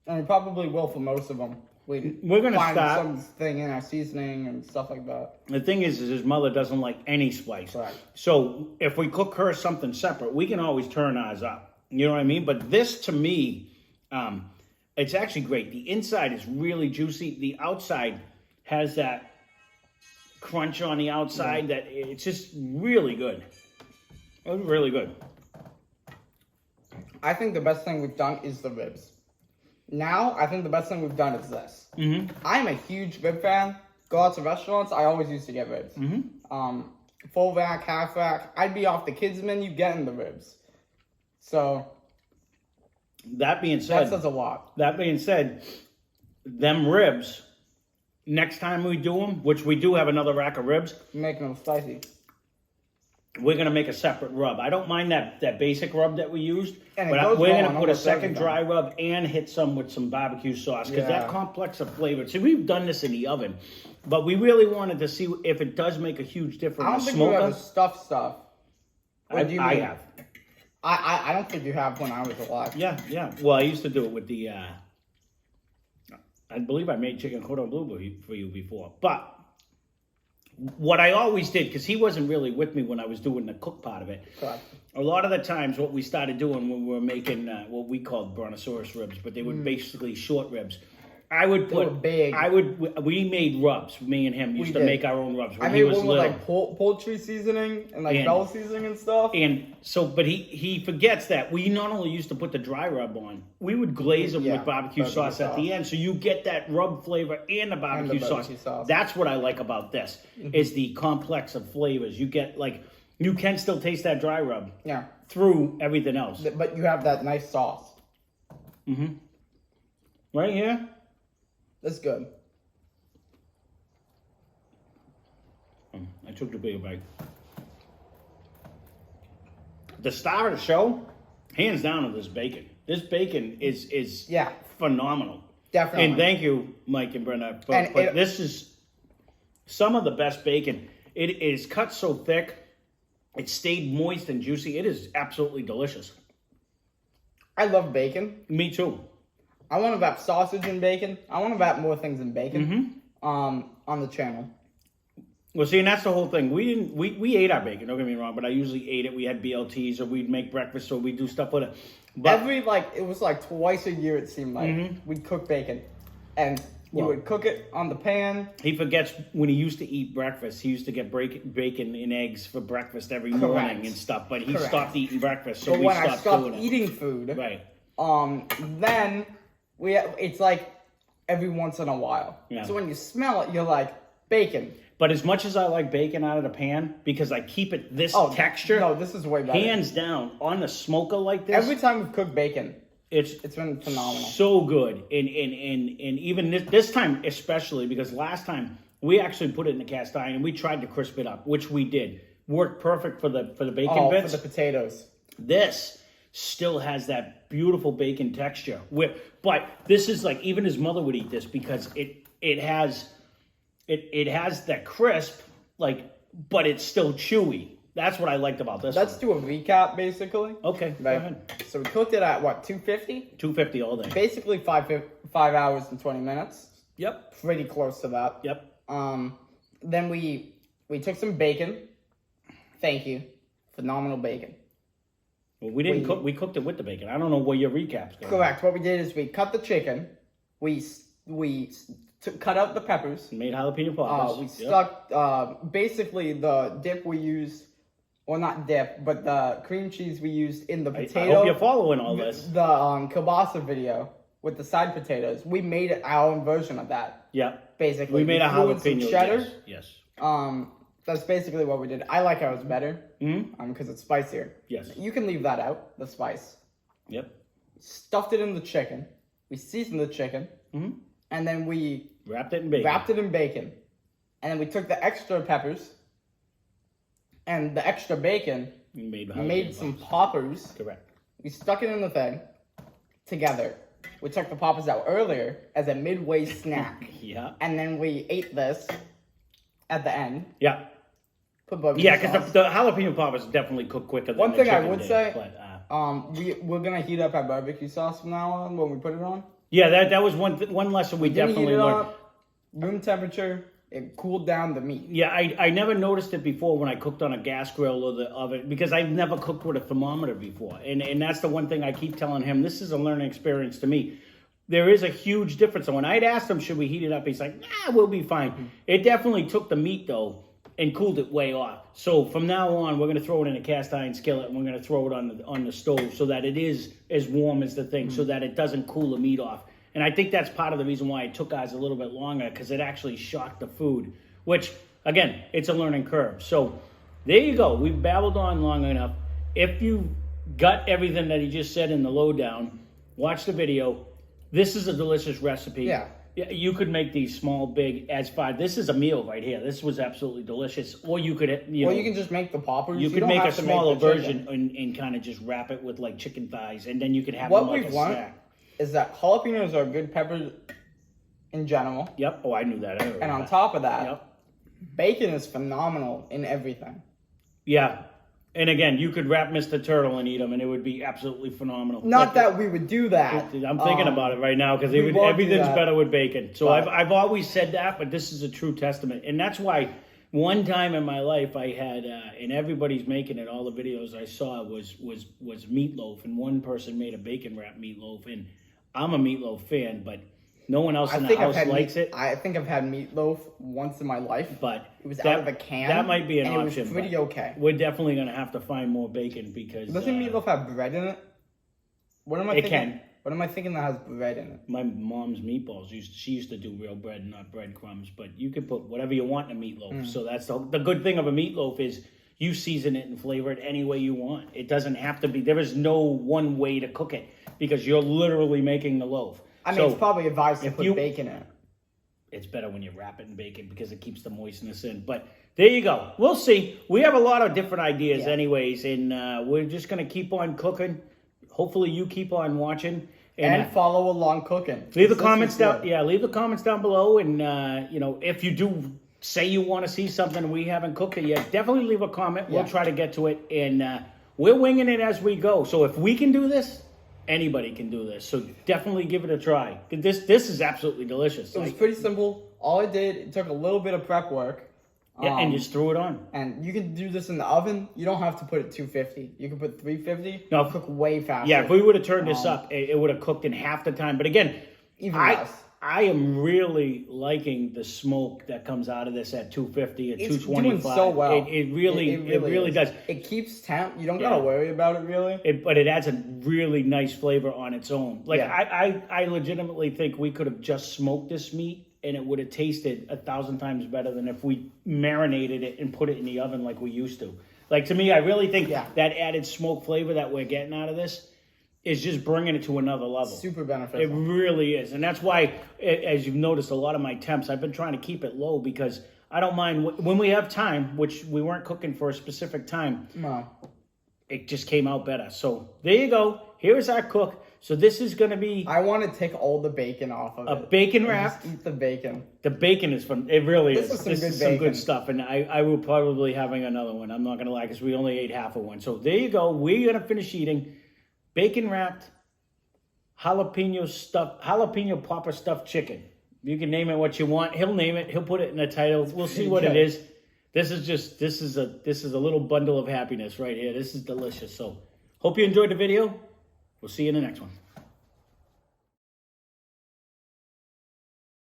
[SPEAKER 1] we probably will for most of them.
[SPEAKER 2] We're gonna
[SPEAKER 1] find
[SPEAKER 2] start.
[SPEAKER 1] something in our seasoning and stuff like that.
[SPEAKER 2] The thing is his mother doesn't like any spice.
[SPEAKER 1] Right.
[SPEAKER 2] So if we cook her something separate, we can always turn ours up. You know what I mean? But this, to me, it's actually great. The inside is really juicy. The outside has that crunch on the outside that it's just really good. It was really good.
[SPEAKER 1] I think the best thing we've done is the ribs. Now, I think the best thing we've done is this. I'm a huge rib fan. Go out to restaurants, I always used to get ribs. Full rack, half rack. I'd be off the kids' menu getting the ribs. So,
[SPEAKER 2] That being said,
[SPEAKER 1] that says a lot.
[SPEAKER 2] That being said, them ribs, next time we do them, which we do have another rack of ribs,
[SPEAKER 1] Making them spicy.
[SPEAKER 2] we're going to make a separate rub. I don't mind that basic rub that we used,
[SPEAKER 1] And it
[SPEAKER 2] but
[SPEAKER 1] goes
[SPEAKER 2] we're
[SPEAKER 1] well
[SPEAKER 2] going
[SPEAKER 1] on
[SPEAKER 2] to put a
[SPEAKER 1] almost
[SPEAKER 2] second
[SPEAKER 1] everything.
[SPEAKER 2] dry rub and hit some with some barbecue sauce because that
[SPEAKER 1] Yeah.
[SPEAKER 2] complex of flavor. See, we've done this in the oven, but we really wanted to see if it does make a huge difference.
[SPEAKER 1] I don't
[SPEAKER 2] in
[SPEAKER 1] think you
[SPEAKER 2] smoker.
[SPEAKER 1] have stuff. What do you
[SPEAKER 2] I
[SPEAKER 1] mean?
[SPEAKER 2] have.
[SPEAKER 1] I don't think you have when I was alive.
[SPEAKER 2] Yeah. Well, I used to do it with the, I believe I made chicken cordon bleu for you before. But what I always did, because he wasn't really with me when I was doing the cook part of it,
[SPEAKER 1] Correct.
[SPEAKER 2] a lot of the times what we started doing when we were making what we called brontosaurus ribs, but they were basically short ribs. I would
[SPEAKER 1] were
[SPEAKER 2] put,
[SPEAKER 1] big.
[SPEAKER 2] we made rubs. Me and him used to
[SPEAKER 1] did.
[SPEAKER 2] make our own rubs when
[SPEAKER 1] I
[SPEAKER 2] he
[SPEAKER 1] made
[SPEAKER 2] was
[SPEAKER 1] one with
[SPEAKER 2] little.
[SPEAKER 1] like poultry seasoning and like
[SPEAKER 2] And-
[SPEAKER 1] bell seasoning and stuff.
[SPEAKER 2] And so, but he forgets that we not only used to put the dry rub on, we would glaze them
[SPEAKER 1] Yeah,
[SPEAKER 2] with barbecue sauce at the end, so you get that rub flavor and the barbecue,
[SPEAKER 1] barbecue
[SPEAKER 2] sauce.
[SPEAKER 1] sauce.
[SPEAKER 2] That's what I like about this is the complex of flavors. You get like you can still taste that dry rub
[SPEAKER 1] Yeah.
[SPEAKER 2] through everything else.
[SPEAKER 1] But you have that nice sauce.
[SPEAKER 2] Right here.
[SPEAKER 1] That's good.
[SPEAKER 2] took the bigger bite. The star of the show, hands down, is this bacon. This bacon is
[SPEAKER 1] Yeah.
[SPEAKER 2] phenomenal.
[SPEAKER 1] Definitely.
[SPEAKER 2] And thank you, Mike and Brenda. But this is some of the best bacon. It is cut so thick. It stayed moist and juicy. It is absolutely delicious.
[SPEAKER 1] I love bacon.
[SPEAKER 2] Me too.
[SPEAKER 1] I want to wrap sausage in bacon. I want to wrap more things in bacon. On the channel.
[SPEAKER 2] Well, see, and that's the whole thing. We ate our bacon. Don't get me wrong, but I usually ate it. We had BLTs, or we'd make breakfast, or we'd do stuff with it. But
[SPEAKER 1] It was like twice a year. It seemed like we'd cook bacon, and you would cook it on the pan.
[SPEAKER 2] he forgets when he used to eat breakfast. He used to get bacon and eggs for breakfast every morning and stuff. But he stopped eating breakfast, so
[SPEAKER 1] But
[SPEAKER 2] we
[SPEAKER 1] when I
[SPEAKER 2] stopped
[SPEAKER 1] stopped
[SPEAKER 2] doing
[SPEAKER 1] eating food,
[SPEAKER 2] it. Right.
[SPEAKER 1] then it's like every once in a while.
[SPEAKER 2] Yeah.
[SPEAKER 1] So when you smell it, you're like bacon.
[SPEAKER 2] But as much as I like bacon out of the pan, because I keep it this texture,
[SPEAKER 1] No, this is way better.
[SPEAKER 2] hands down, on the smoker like this,
[SPEAKER 1] Every time we've cooked bacon,
[SPEAKER 2] it's
[SPEAKER 1] been phenomenal.
[SPEAKER 2] so good. And even this time especially, because last time we actually put it in the cast iron and we tried to crisp it up, which we did. Worked perfect for the bacon bits.
[SPEAKER 1] For the potatoes.
[SPEAKER 2] This still has that beautiful bacon texture. But this is like, even his mother would eat this because it has that crisp, like, but it's still chewy. That's what I liked about this.
[SPEAKER 1] Let's do a recap, basically.
[SPEAKER 2] Okay, go ahead.
[SPEAKER 1] So we cooked it at what, 250?
[SPEAKER 2] 250 all day.
[SPEAKER 1] Basically 5 hours and 20 minutes.
[SPEAKER 2] Yep.
[SPEAKER 1] Pretty close to that.
[SPEAKER 2] Yep.
[SPEAKER 1] Then we took some bacon. Thank you. Phenomenal bacon.
[SPEAKER 2] Well, we didn't cook. We cooked it with the bacon. I don't know where your recap's going.
[SPEAKER 1] Correct. What we did is we cut the chicken. We cut out the peppers.
[SPEAKER 2] Made jalapeno poppers.
[SPEAKER 1] We stuck basically the dip we used, or not dip, but the cream cheese we used in the potato.
[SPEAKER 2] I hope you're following all this.
[SPEAKER 1] The kielbasa video with the side potatoes. We made our own version of that.
[SPEAKER 2] Yeah.
[SPEAKER 1] Basically,
[SPEAKER 2] We made a
[SPEAKER 1] threw in some
[SPEAKER 2] jalapeno.
[SPEAKER 1] cheddar.
[SPEAKER 2] Yes.
[SPEAKER 1] That's basically what we did. I like ours better. Because it's spicier.
[SPEAKER 2] Yes.
[SPEAKER 1] You can leave that out, the spice.
[SPEAKER 2] Yep.
[SPEAKER 1] Stuffed it in the chicken. We seasoned the chicken. And then we
[SPEAKER 2] Wrapped it in bacon.
[SPEAKER 1] wrapped it in bacon. And then we took the extra peppers and the extra bacon, made some poppers.
[SPEAKER 2] Correct.
[SPEAKER 1] We stuck it in the thing together. We took the poppers out earlier as a midway snack.
[SPEAKER 2] Yeah.
[SPEAKER 1] And then we ate this at the end.
[SPEAKER 2] Yeah.
[SPEAKER 1] Put barbecue
[SPEAKER 2] Yeah, because
[SPEAKER 1] sauce.
[SPEAKER 2] the jalapeno poppers definitely cook quicker than
[SPEAKER 1] One
[SPEAKER 2] the
[SPEAKER 1] thing I
[SPEAKER 2] chicken
[SPEAKER 1] would
[SPEAKER 2] did,
[SPEAKER 1] say,
[SPEAKER 2] but,
[SPEAKER 1] we're gonna heat up our barbecue sauce from now on when we put it on.
[SPEAKER 2] yeah, that was one lesson we
[SPEAKER 1] Didn't
[SPEAKER 2] definitely
[SPEAKER 1] heat it
[SPEAKER 2] learned.
[SPEAKER 1] up, room temperature. It cooled down the meat.
[SPEAKER 2] Yeah, I never noticed it before when I cooked on a gas grill or the oven, because I've never cooked with a thermometer before. And that's the one thing I keep telling him, this is a learning experience to me. There is a huge difference. And when I'd asked him, should we heat it up? He's like, nah, we'll be fine. It definitely took the meat, though, and cooled it way off. So from now on, we're going to throw it in a cast iron skillet, and we're going to throw it on the stove so that it is as warm as the thing, so that it doesn't cool the meat off. And I think that's part of the reason why it took us a little bit longer, because it actually shocked the food, which, again, it's a learning curve. So there you go. We've babbled on long enough. If you got everything that he just said in the lowdown, watch the video. This is a delicious recipe.
[SPEAKER 1] Yeah.
[SPEAKER 2] You could make these small, big, as far. This is a meal right here. This was absolutely delicious. Or you could, you
[SPEAKER 1] can just make the poppers.
[SPEAKER 2] You could
[SPEAKER 1] don't
[SPEAKER 2] make a
[SPEAKER 1] have to
[SPEAKER 2] smaller
[SPEAKER 1] the chicken.
[SPEAKER 2] version and kind of just wrap it with like chicken thighs, and then you could have
[SPEAKER 1] What
[SPEAKER 2] them like
[SPEAKER 1] we've
[SPEAKER 2] a
[SPEAKER 1] learned
[SPEAKER 2] snack.
[SPEAKER 1] is that jalapenos are good peppers in general.
[SPEAKER 2] Yep. Oh, I knew that.
[SPEAKER 1] And on top of that,
[SPEAKER 2] Yep.
[SPEAKER 1] bacon is phenomenal in everything.
[SPEAKER 2] Yeah. And again, you could wrap Mr. Turtle and eat them, and it would be absolutely phenomenal.
[SPEAKER 1] Not that we would do that.
[SPEAKER 2] I'm thinking about it right now because
[SPEAKER 1] we won't do
[SPEAKER 2] everything's
[SPEAKER 1] that.
[SPEAKER 2] better with bacon. So
[SPEAKER 1] But-
[SPEAKER 2] I've always said that, but this is a true testament, and that's why one time in my life I had, and everybody's making it. All the videos I saw was meatloaf, and one person made a bacon wrap meatloaf, and I'm a meatloaf fan, but no one else in the house likes it.
[SPEAKER 1] I think I've had meatloaf once in my life,
[SPEAKER 2] But
[SPEAKER 1] it was
[SPEAKER 2] that-
[SPEAKER 1] out of a can.
[SPEAKER 2] that might be an
[SPEAKER 1] and
[SPEAKER 2] option,
[SPEAKER 1] It was pretty
[SPEAKER 2] but
[SPEAKER 1] okay.
[SPEAKER 2] We're definitely going to have to find more bacon because
[SPEAKER 1] Doesn't meatloaf have bread in it? What am I
[SPEAKER 2] It
[SPEAKER 1] thinking?
[SPEAKER 2] can.
[SPEAKER 1] What am I thinking that has bread in it?
[SPEAKER 2] my mom's meatballs she used to do real bread, not breadcrumbs. But you can put whatever you want in a meatloaf. So that's the good thing of a meatloaf is you season it and flavor it any way you want. It doesn't have to be. There is no one way to cook it because you're literally making the loaf.
[SPEAKER 1] I mean, it's probably advised to put
[SPEAKER 2] you-
[SPEAKER 1] bacon in it.
[SPEAKER 2] it's better when you wrap it in bacon because it keeps the moistness in. But there you go. We'll see. We have a lot of different ideas anyways, and we're just going to keep on cooking. Hopefully you keep on watching.
[SPEAKER 1] And follow along cooking.
[SPEAKER 2] Leave the comments down. Yeah, leave the comments down below. And, you know, if you do say you want to see something we haven't cooked it yet, definitely leave a comment. We'll try to get to it. And we're winging it as we go. So if we can do this, anybody can do this. So definitely give it a try. This is absolutely delicious.
[SPEAKER 1] It was pretty simple. All I did, it took a little bit of prep work.
[SPEAKER 2] Yeah, and just threw it on.
[SPEAKER 1] And you can do this in the oven. You don't have to put it 250. You can put 350.
[SPEAKER 2] No,
[SPEAKER 1] it'll cook way faster.
[SPEAKER 2] Yeah, if we would have turned this up, it would have cooked in half the time. But again,
[SPEAKER 1] even less.
[SPEAKER 2] I am really liking the smoke that comes out of this at 250 and 225.
[SPEAKER 1] It's doing so well.
[SPEAKER 2] It really does.
[SPEAKER 1] It keeps temp. You don't gotta worry about it really.
[SPEAKER 2] But it adds a really nice flavor on its own. Like
[SPEAKER 1] Yeah.
[SPEAKER 2] I legitimately think we could have just smoked this meat and it would have tasted 1,000 times better than if we marinated it and put it in the oven like we used to. Like, to me, I really think that added smoke flavor that we're getting out of this is just bringing it to another level.
[SPEAKER 1] Super beneficial.
[SPEAKER 2] It really is. And that's why, as you've noticed, a lot of my temps, I've been trying to keep it low because I don't mind when we have time, which we weren't cooking for a specific time.
[SPEAKER 1] No.
[SPEAKER 2] It just came out better. So there you go. Here's our cook. So this is going to be...
[SPEAKER 1] I want to take all the bacon off of it.
[SPEAKER 2] A bacon wrap.
[SPEAKER 1] Just eat the bacon.
[SPEAKER 2] The bacon is from... It really is.
[SPEAKER 1] This is
[SPEAKER 2] some good stuff. And I will probably having another one. I'm not going to lie because we only ate half of one. So there you go. We're going to finish eating bacon wrapped jalapeno popper stuffed chicken. You can name it what you want. He'll name it. He'll put it in the title. We'll see what it is. This is a little bundle of happiness right here. This is delicious. So hope you enjoyed the video. We'll see you in the next one.